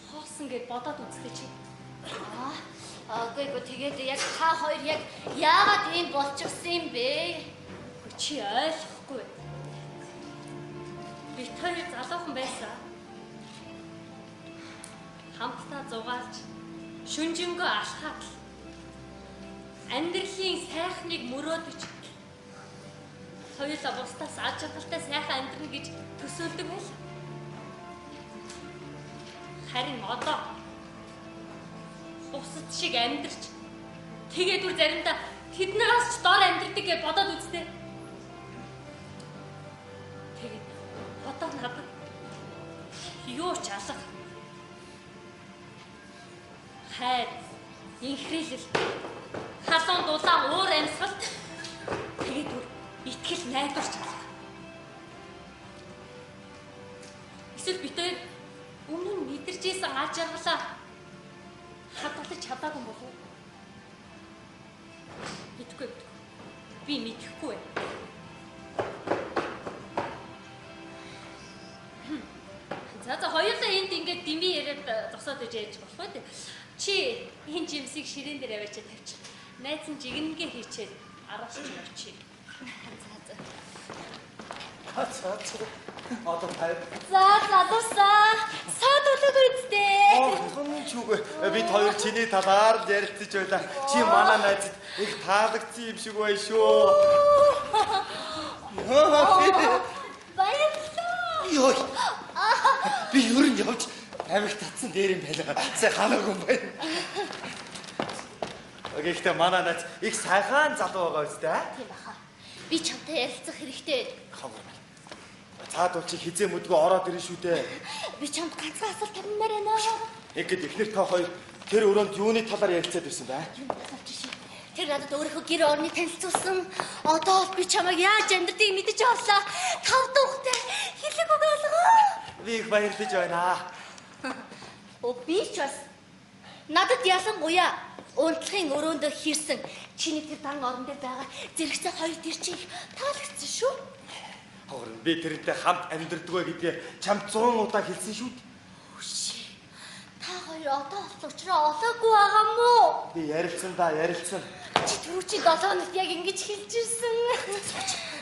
хоосон гэж бодоод үзтээ чи. Окей, тэгээд яг та хоёр яг яагаад ийм болчихсон юм бэ? Чи ойлгохгүй. Бид хоёр залуухан байсан. Хамтдаа зугаалж, шүнжэнгөө алхаад амьдралын сайхныг мөрөөдөж хоёулаа бусдаас аж аргалтай сайхан амьдрах гэж төсөөлдөг байл. Харин одоо бусад шиг амьдрч тэгээд үр заримдаа тэднээс ч дор амьдрдаг гэж бодоод үзтээ. Тэгээд одоо надад юу ч алга. Хайр, инхрийлэл, халуун дулаан уур амьсгалт тэгээд үр итгэл найдварч алга. Эсвэл бид хоёр өмнө нь мэдэрч ийсэн аж аргалаа хадгалж чадаагүй болов уу? Мэдгүй. Би мэдэхгүй. За хоёулаа энд ингээд дими яриад зогсоод иж яаж болох вэ? Чи энэ жимсийг ширээн дээр аваачаа тавьчих. Найз нь жигнэгээ хийчээд араас ч явчих. За. Одоо тав. За дуусаа. Саад үлэг үсттэй. Хүн ч үгүй. Бид хоёр чиний талаар ярилцаж байлаа. Чи манай найзад их таалагдсан юм шиг байна шүү. Баярлалаа. Йой. Би ер нь явж амиг татсан дээр юм байна. Сайн хамаагүй юм байна. Гэхдээ манай наац их сайхан залуу байгаа үстэй. Тийм баха. Би чамтай ярилцах хэрэгтэй. Хамаагүй байна. Цаадуул чи хизээ мүдгөө ороод ирэн шүү дээ. Би чамд ганцхан асуулт тавьмаар байна. Ингээд эхнэр та хоёр тэр өрөөнд юуны талаар ярилцаад ирсэн бай. Тэр надад өөрийнхөө гэр орны танилцуулсан. Одоо би чамайг яаж амьдрдгийг мэдэж авлаа. 5 дуухтай хэлэг өгөөлгөө. Би их баярлаж байна. Би ч бас надад ялангуяа унтлагын өрөөндөө хийрсэн чиний тэр дан орон дээр байгаа зэрэгцээ хоёр тэр чи таалагдсан шүү. Хогрон би тэрнтэй хамт амьдрдгаа гэдгээ чамд 100 удаа хэлсэн шүү дээ. Та хоёр одоо олчроо олоогүй байгаа мó. Би ярилцсан да, ярилцсан. Чи түрүүчийн 7 хоногт яг ингэж хэлж ирсэн.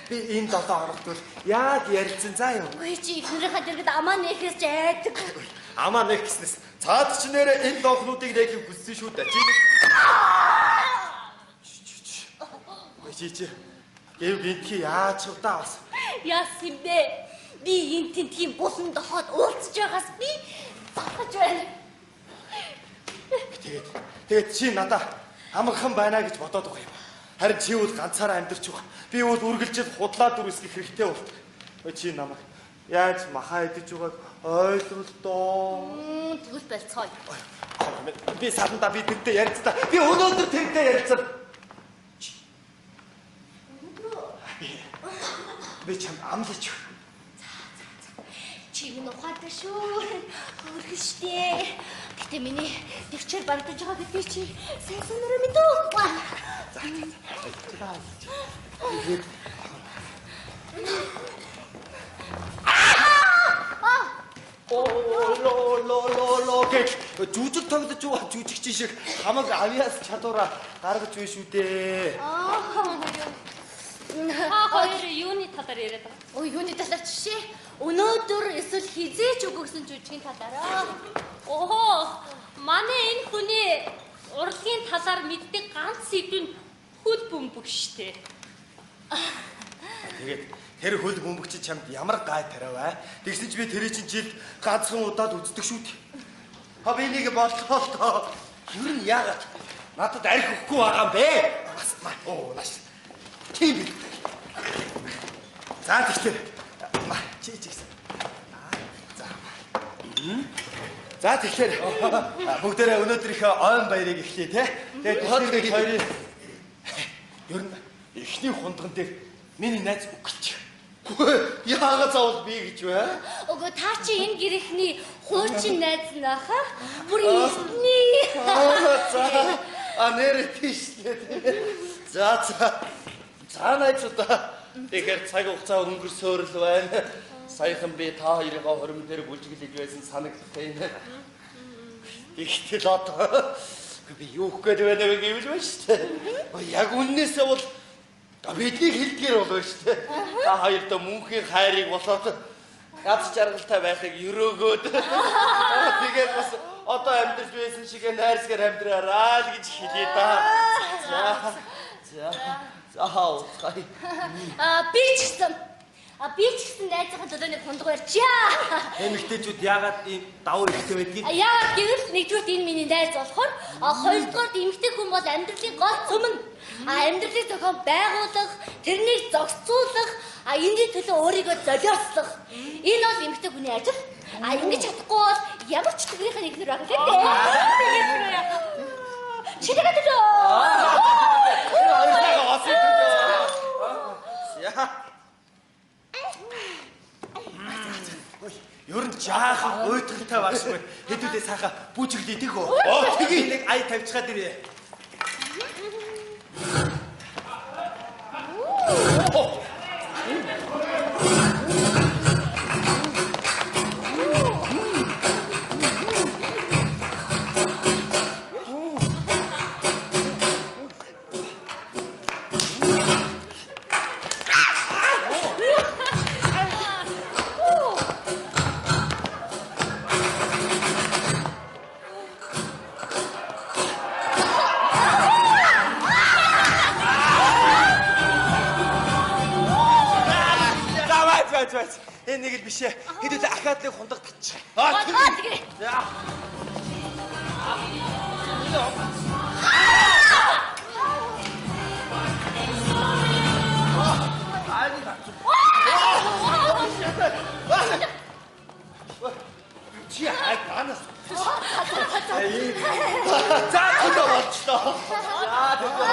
Би энэ 7 хоногт бол яг ярилцсан заа юу. Үгүй чи ихнэрийнхээ дэргэд амаа нээхээс ч айдаг. Амаа нэг гэснээс цаад чи нэрээ энэ дохнуудыг нэхийг хүссэн шүү дээ. Чи гэв гинтхи яаж удаа бас. Яасан бэ? Би энэ тентхийн булан дохоод уулзж байгаас би багаж байна. Тэгээд чи надаа амархан байна гэж бодоод байгаа юм. Харин чи бол ганцаараа амьдарч байгаа. Би бол үргэлжил худлаа дүрсгэх хэрэгтэй бол. Чи намайг яаж махаа идэж байгааг ойлголтоо. Тэгвэл болцгоо. Би саданда би тэртэй ярилцлаа. Би өнөөдөр тэртэй ярилцсан. Би чам амлаж. Чи минь ухаатай шүү. Хөргөл штэ. Гэтэ миний төвчээр бардаж байгаа гэдгийг чи сайн санаараа мэдүү. Лоо гэж жүжиг тоглож байгаа жүжигч шиг хамаг авьяас чадвараа гаргаж байна шүү дээ. Хоёр юуны талаар яриад байгаа? Ой, юуны талаар жишээ? Өнөөдөр эсвэл хизээч өгсөн жүжигийн талаараа. Оо, манай энэ хүний урлагийн талаар мэддэг ганц сэдв нь хөл бөмбөг штэ. Тэгээд тэр хөл бөмбөгч чамд ямар гай тариаваа? Тэгсэн чи би тэрий чинь жилд ганцхан удаад үздэг шүү дээ. Би нэг бодлоо л тоо. Юу нь яагаад надад арх өгөхгүй байгаа юм бэ? Оо, нааш. Тийм. За тэгэхээр чи гэсэн. За тэгэхээр бүгдээрээ өнөөдрийнхөө ойн баярыг эхлэе те. Тэгээд өнөөдрийн хоёрын ер нь эхний хундган дээр миний найз үгэлч. Яагаад заавал би гэж вэ? Ого та чи энэ гэрхний хуучин найз нааха. Бүр ихний. Нэр тийшлээ. За найзуудаа. Тэгэхээр цаг хугацаа өнгөрсөөр л байна. Саяхан би та хоёрын хором дээр бүлжиглэж байсан санагдтыг. Ихтэл одоо би юу гээд байна вэ гэвэл байна шүү дээ. Яг үннээсээ бол бидний хэлдгэр болов шүү дээ. Та хоёртой мөнхийн хайрыг болоод гац жаргалтай байхыг өрөөгөөд. Тэгээд бас одоо амьдарч байсан шиг найрсгаар амьдраарай л гэж хэлээ да. За хай. Би ч гэсэн найзынхаа төлөө нэг хундаг барьчаа. Эмэгтэйчүүд яагаад ийм давуу ихтэй байдгийг? Яагаад гэвэл нэгдүгээр энэ миний найз болохоор хоёрдугаар эмэгтэй хүн бол амьдралын гол цөмөн. Амьдралыг зохион байгуулах, тэрнийг зохицуулах, энэний төлөө өөрийгөө золиослох. Энэ бол эмэгтэй хүний ажил. Ингэж чадахгүй бол ямар ч төгрийнхээ нэгнэр байх лээ. Читэгэ төлөө. Хоёртойгоо осон төлөө. Ер нь жаахан уйдгалтай багшгүй. Хэдүүлээ сайхан бүжиглэдэг хөө. Тэгээ нэг ая тавьчихад ирээ. бас энэ нэг л биш ээ. Хэдүүлээ ахаадлыг хундаг татчих. Тэгээ. Чи анаас. За төлөө болчлоо. За төлөө.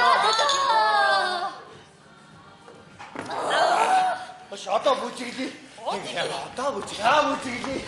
Баш одоо бүжиглээ. Одоо бүжиг. За бүжиглээ.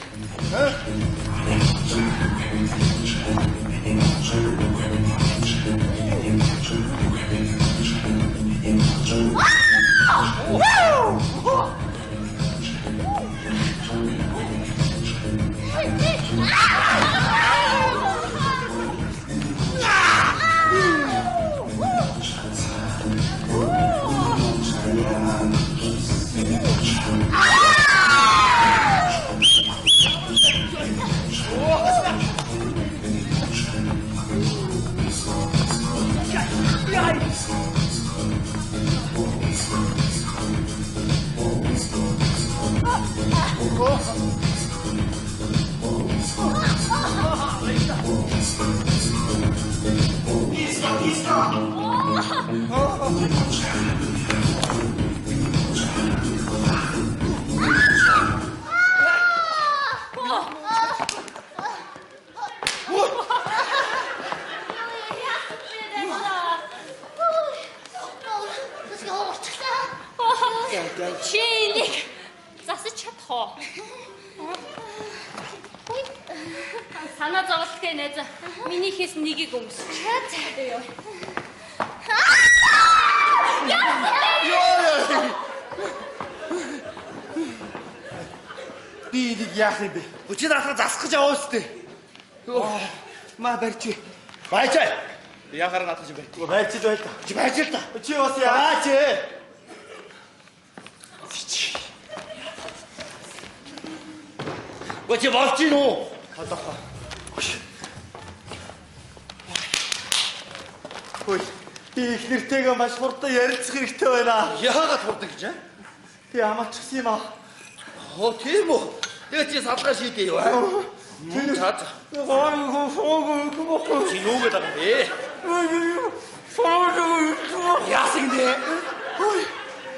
Чи энийг засаж чадах уу? Санаа зовлттой нэ. Минийхээс нэгийг өмсч. Яа. Би энийг яах юм бэ? Өчигдөр ахаа засах гэж аваа үстэй. Маа барьж. Байчаа. Яхаар надад юм бэ? Барьж л байл та. Чи байж л та. Чи бас яа чи? Чи болж гин үү? Одоохоо. Хөөе. Би их нэртэйгээ маш хурдан ярилцах хэрэгтэй байна. Яагаад хурдаг гэж? Би амаачсан юм аа. Оо тийм үү. Тэгээ чи салгаа шийдээ юу? Тэр Чад. Чи юу гэдэг юм бэ? Яасан нэ?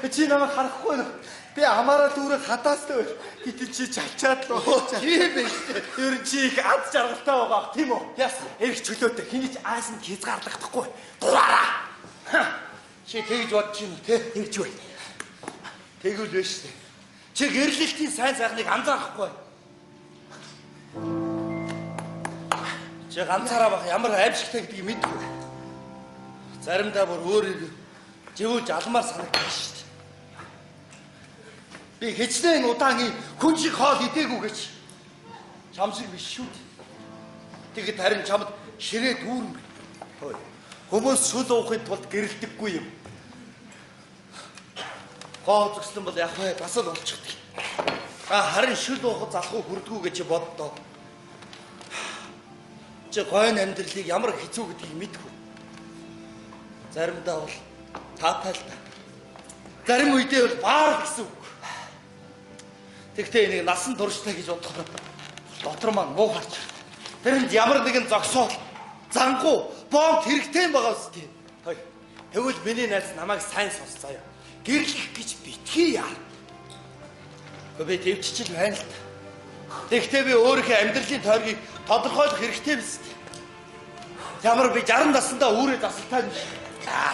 Чи намайг харахгүй нэ. Би амаараа дүүрээ хадаастай байл. Гэтэл чи чалчаад л уу. Тийм биш. Ер нь чи их ад жаргалтай байгаа тийм үү? Яасан? Эрх чөлөөтэй. Хэний ч аасан хязгаарлагдахгүй. Дураараа. Чи тэгж бодож юм те? Тэгж бай. Тэгвэл биш үү? Чи гэрлэлтийн сайн сайхныг анзаарахгүй. Чи ганцаараа бах ямар аимшигтай гэдгийг мэдгүй. Заримдаа бүр өөрийгөө живүүлж алмаар санагдаж шүү дээ. Би хэчнээн удаагийн хүн шиг хоол идээгүй гэж чам шиг биш шүү дээ. Тэгэд харин чамд ширээ дүүрэн бэ. Хүмүүс шүл уухын тулд гэрэлдэггүй юм. Гоо зөксөн бол яг вэ бас л болчихдаг. Харин шүл уухад залхуу хүрдгүү гэж боддоо. Чи гойн амьдралыг ямар хэцүү гэдгийг мэдгүй. Заримдаа бол таатай л та. Зарим үедээ бол баар гэсэн үг. Тэгтээ энийг насан турштай гэж бодохоор дотор маань муу харж байна. Тэрэнд ямар нэгэн зогсоол, зангуу, бомб хэрэгтэй юм байгаа үстэй. Тэгвэл миний найз намайг сайн сонсцаая. Гэрлэх гэж битгий яа. Би төвччил байна л та. Тэгтээ би өөрийнхөө амьдралын тойргийг тодорхойлох хэрэгтэй биз дээ. Ямар би 60 наснда үүрээ засалтай юм.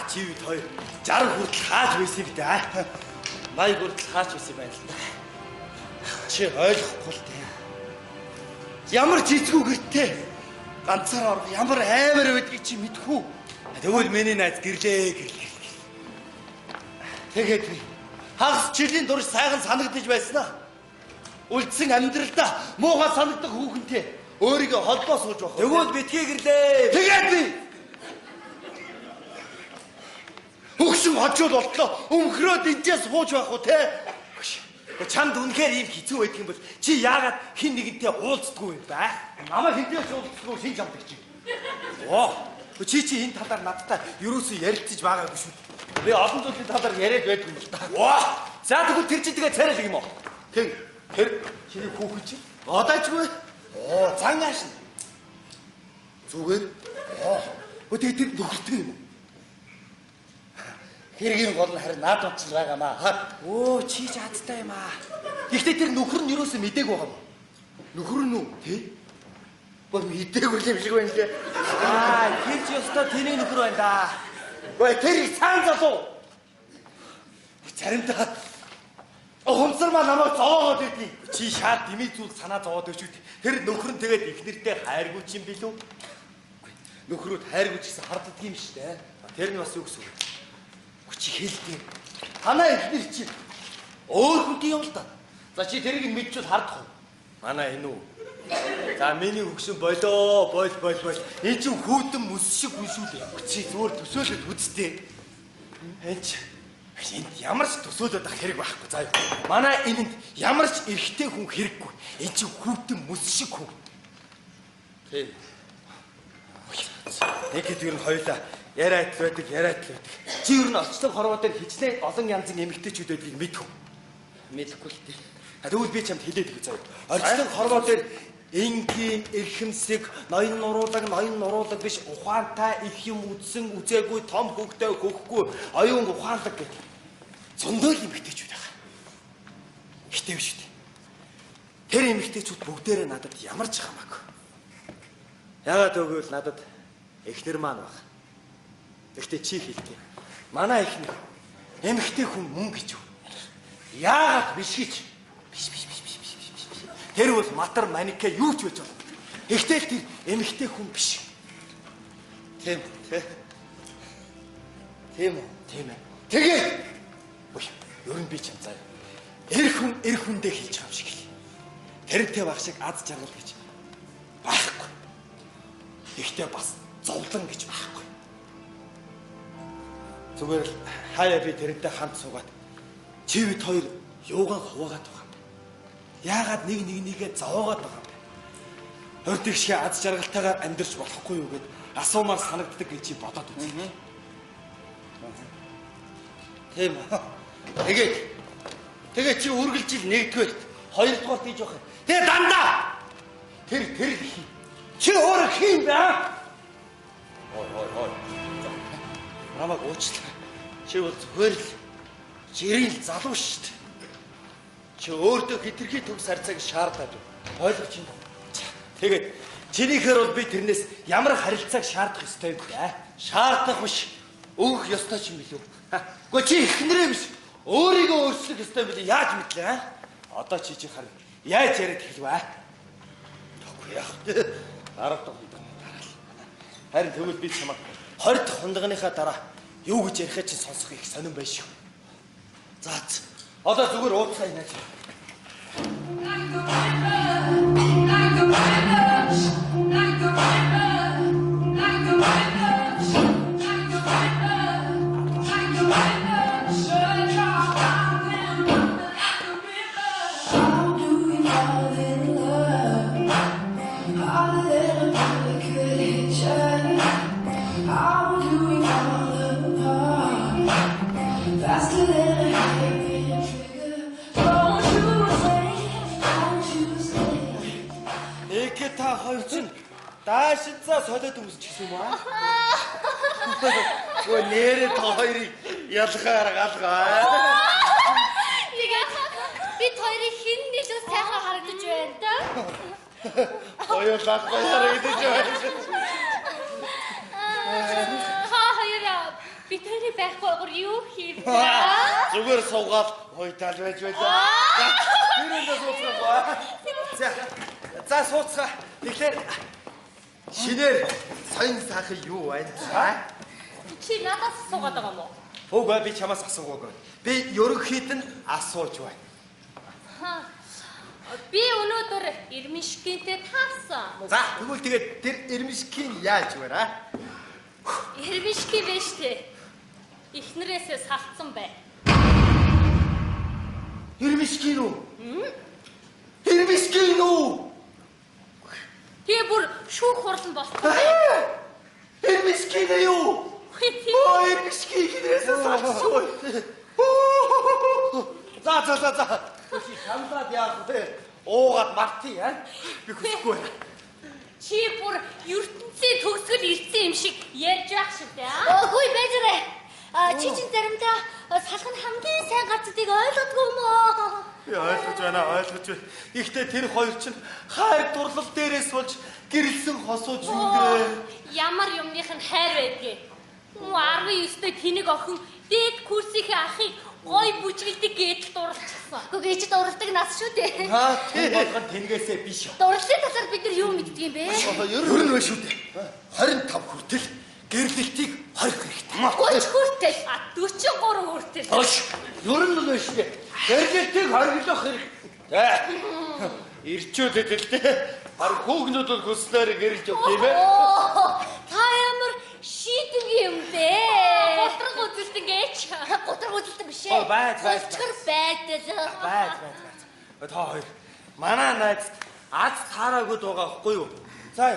Чи бид хоёр 60 хүртэл хааж байсан юм даа. 80 хүртэл хаач байсан юм байна л да. Чи ойлгохгүй л дээ. Ямар жижигүү гэртээ ганцаар орох ямар аймар байдгийг чи мэдхүү. Тэгвэл миний найз гэрлээ. Тэгээд би хагас жилийн турш сайхан санагдаж байснаа. Үлдсэн амьдралдаа муухай санагдах хүүхэнтэй өөрийгөө холбоо сууж байх. Тэгвэл битгий гэрлээ. Тэгээд би хөгшин хожууд болтлоо. Өмхрөөд эндээс сууж байх уу те? Чамд үнэхээр ийм хэцүү байдаг юм бол чи яагаад хин нэгэнтэй уулздаггүй юм бэ? Намайг хинтээс уулзсгүй шинж амдаг чи. Чи энэ талаар надтай юусоо ярилцаж байгаагүй шүү. Би олон зүйлийн талаар яриад байдаг юм л та. За тэгвэл тэр чи тэгээ царай л юм уу? Тэр чиний хүүхэд чи одоочгүй. Оо, зангааш нь. Зүгээр. Өдөө тэр нөхөртэй юм уу? Хэргийн гол нь харин наад онцл байгаамаа. Оо, чи ч азтай юм аа. Гэхдээ тэр нөхөр нь юусоо мдээгүй байгаа юм. Нөхөр нь үү? Тий. Бо мэдээгүй юм шиг байна лээ. Тэр ч ёстой тэний нөхөр байна да. Ой, тэр цаан залуу. Заримдаа хумсар маа намайг зоогоод идэв. Чи шаад дими зүйл санаа зовоод өчүүд. Тэр нөхөр нь тэгээд их нэртэй хайргүй ч юм билүү? Нөхрүүд хайргүй ч гэсэн харддаг юм шүү дээ. Тэр нь бас юу гэсэн үг вэ? Чи хэлдэг. Танаа ихнэр чи өөр хүнтэй юм л да. За чи тэрийг мэдчихвэл хардах уу? Манай энэ үү? За миний хөгшин болоо, бол. Энэ чинь хүүтэн мэс шиг хүн шүү дээ. Чи зүгээр төсөөлөд үзтээ. Энд ямар ч төсөөлөд ах хэрэг байхгүй. За юу. Манай энэнд ямар ч эрэгтэй хүн хэрэггүй. Энэ чинь хүүтэн мэс шиг хүн. Тийм. Нэг хэдгээр нь хоёулаа яриад л байдаг. Чи юу н олцлог хорвоо дээр хичнээн олон янзын эмэгтэйчүүд байдгийг мэдв. Мэдэхгүй л дээ. Тэгвэл би чамд хэлээд өгье заяа. Орчлог хорвоо дээр энгийн эрхэмсэг, ноён нуруулаг биш ухаантай их юм үзсэн үзээгүй том хөвгтэй хөөхгүй оюун ухаанлаг гэдэг. Зөндөө л эмэгтэйчүүд байгаа. Ихтэй биш үү? Тэр эмэгтэйчүүд бүгдээрээ надад ямар ч хамаагүй. Яагаад гэвэл надад эхнэр маань баг. Гэхдээ чи хэлдэг. Манай эхнэр эмэгтэй хүн мөн гэж юу? Яагаад биш гэж? Биш. Тэр бол матар манике юу ч байж болно. Ихтэй л тэр эмэгтэй хүн биш. Тийм үү? Тэгээ. Ер нь би ч юм заяа. Эр хүндээ хэлж байгаа юм шиг л. Тэрнтэй баг шиг аз жаргал гэж байхгүй. Ихтэй бас зовлон гэж байхгүй. Зүгээр л хаяа би тэрнтэй хамт суугаад чи бид хоёр юугаан хуваагаад байгаа юм бэ? Яагаад нэгээ зовоогоод байгаа юм бэ? Хойд их шиг аз жаргалтайгаар амьдарч болохгүй юу гэд асуумаар санагддаг гэж чи бодоод үзье. Тийм үү? Тэгээ чи үргэлжил нэгдүгээр, хоёрдугаар тийж явах юм. Тэгээ дандаа. Тэр чи өөр хин бэ? Ой. Намайг уучлаа. Чи бол зүгээр л жирийн залуу шүү дээ. Чи өөртөө хитрхи төв сарцааг шаардаад ойлгож байна. Тэгээд чинийхээр бол би тэрнээс ямар харилцааг шаардах ёстой юм бэ? Шаардах биш. Өөх ёстой ч юм билүү. Гэхдээ чи ихнэрээ биш. Өөрийгөө өөрчлөх ёстой юм билээ. Яаж мэдлээ? Одоо чи харин яаж яриад хэлвэ? Тэгэхгүй яах вэ? Дараадаг хундаг дараал. Харин тэгвэл би чамайг 20 дахь хундагныхаа дараа юу гэж ярихаа чи сонсох их сонирн байна шүү. За. Одоо зүгээр ууцгаа инеж. Та хоёр чинь даашинцаа солиод өмсч гисэн юм аа. Өө нэрээ та хоёрыг ялгаар галгаа. Бид хоёрыг хэн нэлээд сайхан харагдаж байна да? Хоёулаа харагдаж байна. Хоёроо бид хоёрыг байхгүйгээр юу хийв? Зүгээр суугаад хойтал байж байлаа. Тэрүүндээ сууцгаа. За сууцгаа. Тэгэхээр шинээр соён сайхан юу байна? Чи надаас суугаад байгаа юм уу? Үгүй би чамаас асуугаагүй. Би ерөнхийд нь асууж байна. Би өнөөдөр Ирмишкинтэй таарсан. За тэгвэл тэгээд тэр Ирмишкин яаж байна? Ирмишкин биш дээ. Эхнэрээсээ салцсан бай. Ирмишкин үү? Ирмишкин үү? Тэгээ бүр шүүх хурлан болсон. Ирмишкин юу? Ирмишкин хинээс салцсан. За. Чи шамлаад яах вэ? Уугаад мартъя. Би хүсэхгүй байна. Чи бүр ертөнцийн төгсгөл ирсэн юм шиг ярьж байх шүү дээ. Аа. Өөгүй байжраа. Чи чинь заримдаа салхын хамгийн сайн газрыг ойлгодгүй юм уу? Би ойлгож байна. Ихтэй тэр хоёр чинь хайр дурлал дээрээс болж гэрэлсэн хосууж үндэ. Ямар юмных нь хайр байдгийг. 19-д тэнэг охин дээд курсийнхээ ахыг гой бүжгэлдэг гэдэл дурлцсан. Үгүй чи дурлдаг нас шүү дээ. Тийм болгон тэнгээсээ биш. Дурлалын талаар бид нар юу мэддэг юм бэ? Ер нь вэ шүү дээ. 25 хүртэл гэрлэлтийг хорих хэрэгтэй. 30 хүртэл. 43 хүртэл. Хош. Ер нь вэ шүү дээ. Гэрлэлтийг хориглох хэрэгтэй. Ирчүүлээд л дээ. Харин хүүхнүүд бол хүснээр гэрэлж явт юм бэ? Та ямар шийдэг юм бэ? Готрог үзэлтэн гээч. Готрог үзэлтэн биш ээ. Байд. Өчгөр байдаг. Та хоёр. Манай найз аз таараагүй байгаа байхгүй юу? За.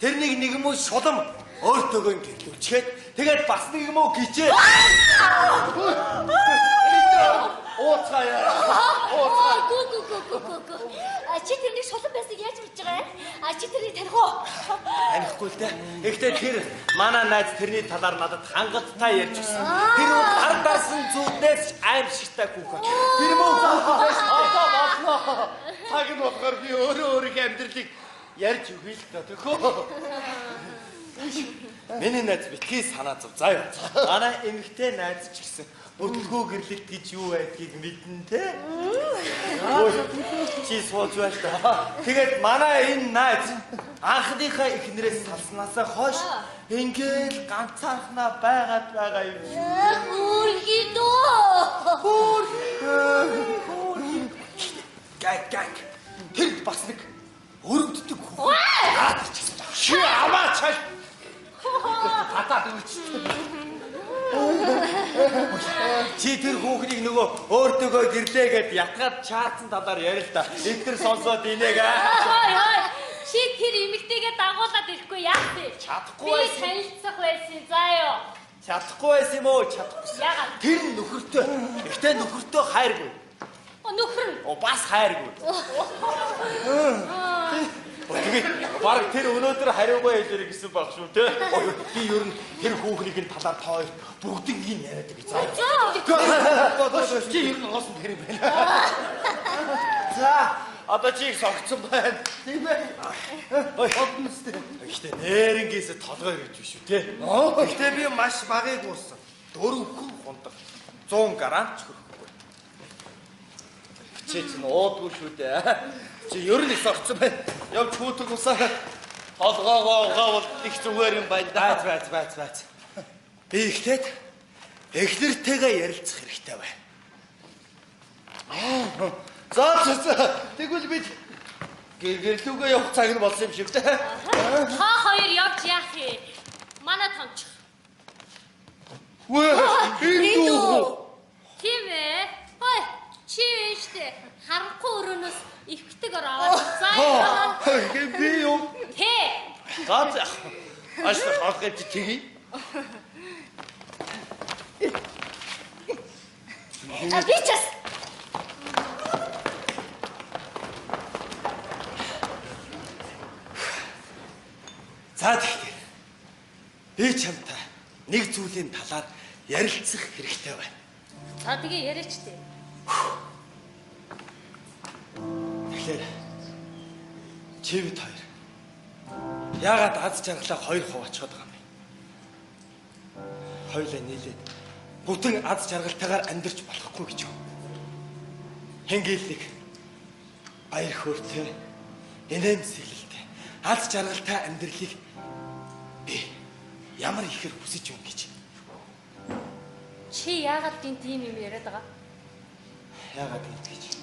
Тэрнийг нэг юм уу шулам өөртөөгөө гэрлүүлчихэд тэгээд бас нэг юм уу гिचээ. Ууцгая. Гү. Чи тэрний шулан байсныг яаж мэдж байгаа юм? Чи тэрний таних уу? Танихгүй л дээ. Гэхдээ тэр манай найз тэрний талаар надад хангалттай ярьж гисэн. Тэр нь ардаарсан зүуднээс аимшигтай хүүхэн. Тэр мөн болно. Цаг нь болохоор би өөрийнхөө амьдралыг ярьж өгье л доо төхөө. Миний найз битгий санаа зов. За юу. Манай эмэгтэй найз ч гэсэн Өглөө гэрлэлт гэж юу байдгийг мэднэ те. Чи сууж байна та. Тэгээд манай энэ найз анхныхаа эхнэрээс салснаасаа хойш ингээл ганцаархнаа байгаад байгаа юм. Гэг. Тэр бас нэг өрөвддөг хүү. Чи аваачаа. Хатаад үчтэй. Чи тэр хүүхнийг нөгөө өөртөөгөө гэрлээ гэд ятгаад чаатсан талаар ярил та. Эдгэр сонсоод инега. Хой. Чи тэр эмэгтэйгээ дагуулад ирэхгүй яах вэ? Чадахгүй би байсан. танилцах байсан заа юу. Чадахгүй байсан юм уу? Чадахгүй. Яагаад? Тэр нөхөртөө. Ихтэй нөхөртөө хайргүй. Нөхөр нь. Бас хайргүй. Тэгээд баг тэр өнөөдөр хариугаа хэлэрэй гэсэн баг шүү те. Би ер нь тэр хүүхнийг нь талаар тоо бүгдийг яриад гэж заа. Чи ер нь оосон тэр юм байна. За, одоо чиг согцсон байна. Тийм ээ. Ой, hodностэй. Гэхдээ нээрэнгээс толгой ирж биш үү те. Гэхдээ би маш багыг ууссан. 4 хүн хундаг. 100 грамм ч хөрөхгүй. Чи ч уудгүй шүү дээ. Чи ер нь их согцсон байна. Явж хүүтэг усаа толгоогоо бол их зүгээр юм байна да. Байц. Би ихтэйд эхнэртэйгээ ярилцах хэрэгтэй байна. За. Тэгвэл бид гэрлүүгээ явах цаг нь болсон юм шиг дээ. Та хоёр явж яах вэ? Манай томч. Энэ дүү. Тийм ээ. Хой, чи штэ харахгүй өрөөнөөс ихтгэр аваад заа. Би юу? Тэ. За. Ашиг хавгаж тгий. Бичээс. За тэгэхээр би чамтай нэг зүйлийн талаар ярилцах хэрэгтэй байна. За тэгээ яриач тээ. Тэгэхээр чивэд хоёр. Яагаад аз жаргалаа хоёр хуваачаад байгаа юм бэ? Хоёулаа нийлээд бүтэн аз жаргалтайгаар амьдарч болохгүй гэж юу? Хэнгээлэг баяр хөөртэй, инээн сэглэлтэй, аз жаргалтай амьдралыг би ямар ихээр хүсэж юм гэж. Чи яагаад тийм юм яриад байгаа? Яагаад гэж?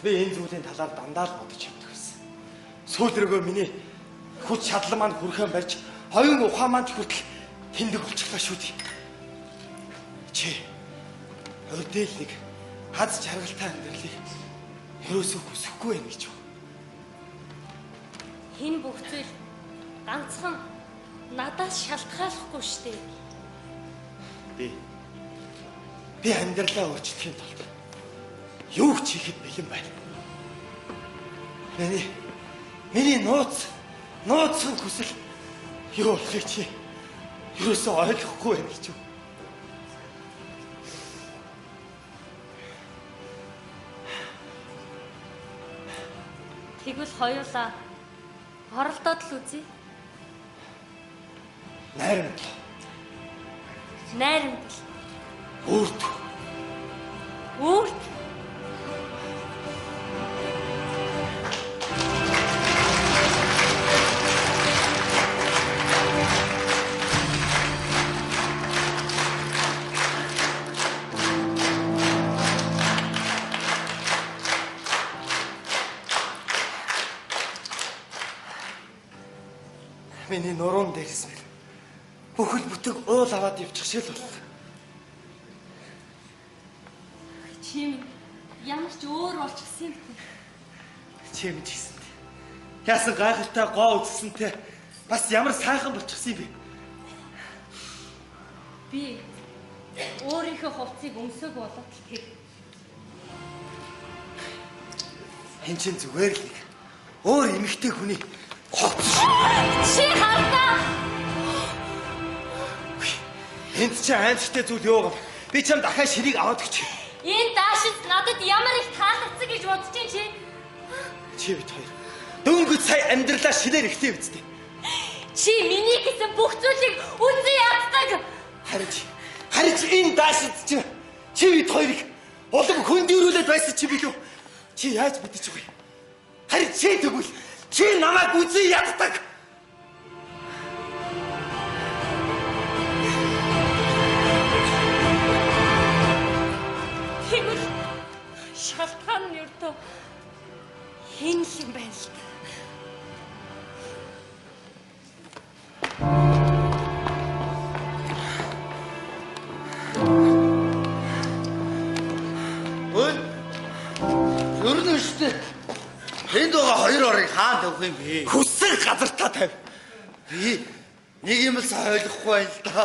Би энэ зүйлийн талаар дандаа л бодож явдаг байсан. Сүүлрэгөө миний хүч чадал маань хүрхэн барьж, хоёрын ухаан маань хүртэл тэндэг болчихлоо шүү дээ. Чи өрдөөлийг хаз жаргалтай амьдралыг ерөөсөө хүсэхгүй байх гэж юу? Хин бүх зүйл ганцхан надаас шалтгааллахгүй штэ. Би амьдралаа өөрчлөхийн тулд юу ч хийхэд бэлэн байна. Миний нууцхан хүсэл юу болохыг чи юусоо ойлгохгүй байх гэж юу? Тэгвэл хоёулаа хоролдоод л үзье. Найрамдал. Өөрт. Миний нуруунд дээрсмэл бүхэл бүтэг уул аваад явчих шиг л боллоо. Чим ямар ч өөр болчихсон юм бэ? Чим ч гэсэн. Яасан гайхалтай гоо үзсэнтэй бас ямар сайхан болчихсон юм бэ? Би өөрийнхөө хувцсыг өмсөг болоод тэр Энд чинь зүгээр л нэг өөр эмэгтэй хүний хувцс. чи хардаа. Энд чи аимшигтай зүйл юу гав? Би чам дахиад ширийг аваад өгч. Энэ даашид надад ямар их таалагдсан гэж бодож чинь чи? Чи бит хоёр. Дөнгөж сая амьдралаа шилээр ихтэй үсттэй. Чи миний гэсэн бүх зүйлийг үнэн яддаг. Харин чи энэ даашид чи бит хоёрыг улам хөндөрүүлээд байсан чи билүү? Чи яаж мэдчих вэ? Харин чи тэгвэл чи намайг үзэн яддаг. Тэгвэл шалтгаан нь юу хэн л юм байна л та. Өрнө штэ. Энд байгаа хоёр орыг хаан тавих юм бэ? Хүссэн газартаа тавь. Би нэг юм л ойлгохгүй байна л да.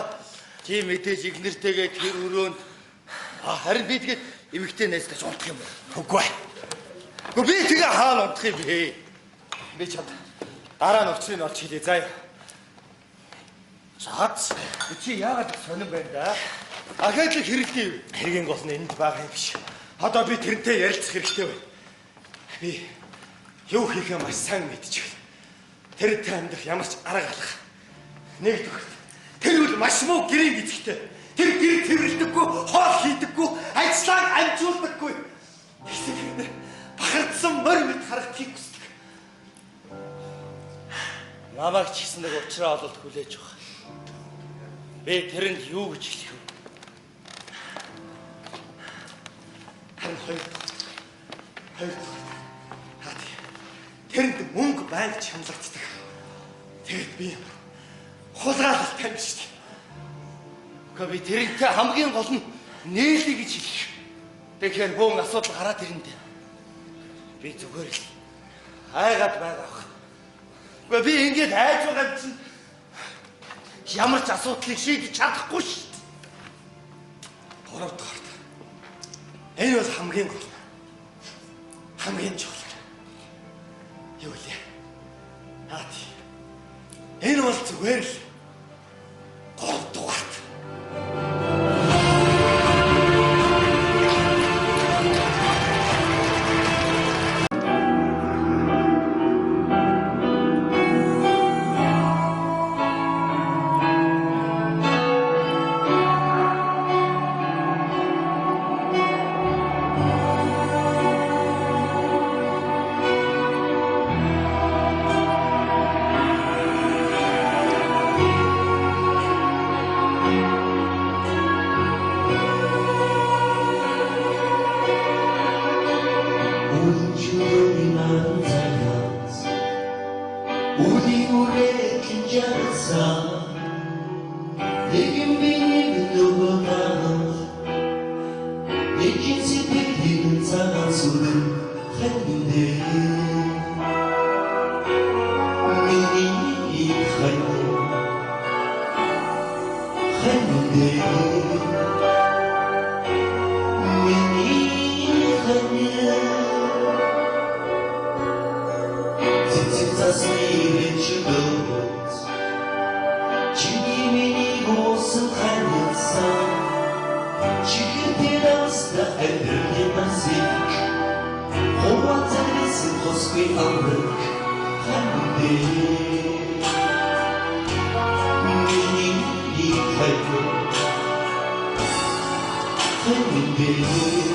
Чи мэдээж их нэртэйгээ тэр өрөөнд харин би тэгээд эмэгтэй найзтай ч унтах юм байна. Үгүй. Гэхдээ би тэгээ хаана унтах юм бэ? Би чад дараа нь очрыг олж хэлээ заа. Шаац. Чи яагаад сонирн байна да? Ахаад л хэрэгтэй юу? Хэргийн гол нь энд байгаа юм биш. Одоо би тэрнтэй ярилцах хэрэгтэй байна. Би юу хийхээ маш сайн мэдчихвэл тэртэй амьдрах ямар ч арга алах. Нэгдүгээр тэр үл маш муу гэрийн эзэгтэй. Тэр гэр тэрвэрлдэггүй, хоол хийдэггүй, ажлаа амжуулдаггүй. Тэгсээр бахардсан морь мэд харагдахыг хүсдэг. Намайг ч гэсэн нэг уучраа ололт хүлээж байгаа. Би тэрэнд юу гэж хэлэх вэ? Харин хоёр. Тэрэнд мөнгө байнг чамлагддаг. Тэгэд би хулгаалт тавьж штеп. Гэхдээ би тэрнтэй хамгийн гол нь нээлээ гэж хэлэх. Тэгэхээр бөөн асуудал гараад ирэндээ. Би зүгээр л айгаад байгаа баг. Гэхдээ би ингэж айж байгаа чинь ямар ч асуудлыг шийдэж чадахгүй шүү дээ. Гуравдугаар. Энэ бол хамгийн гол. Хамгийн чухал. Юу вэ? Энэ бол зүгээр л 3 дугаарт. Mini засмеет чудовец. Чингимени голосом хранится, чихэрдэрasta амьдралын насыг хуваацсан хосгүй амрах хандээ. Миний хайр хандээ.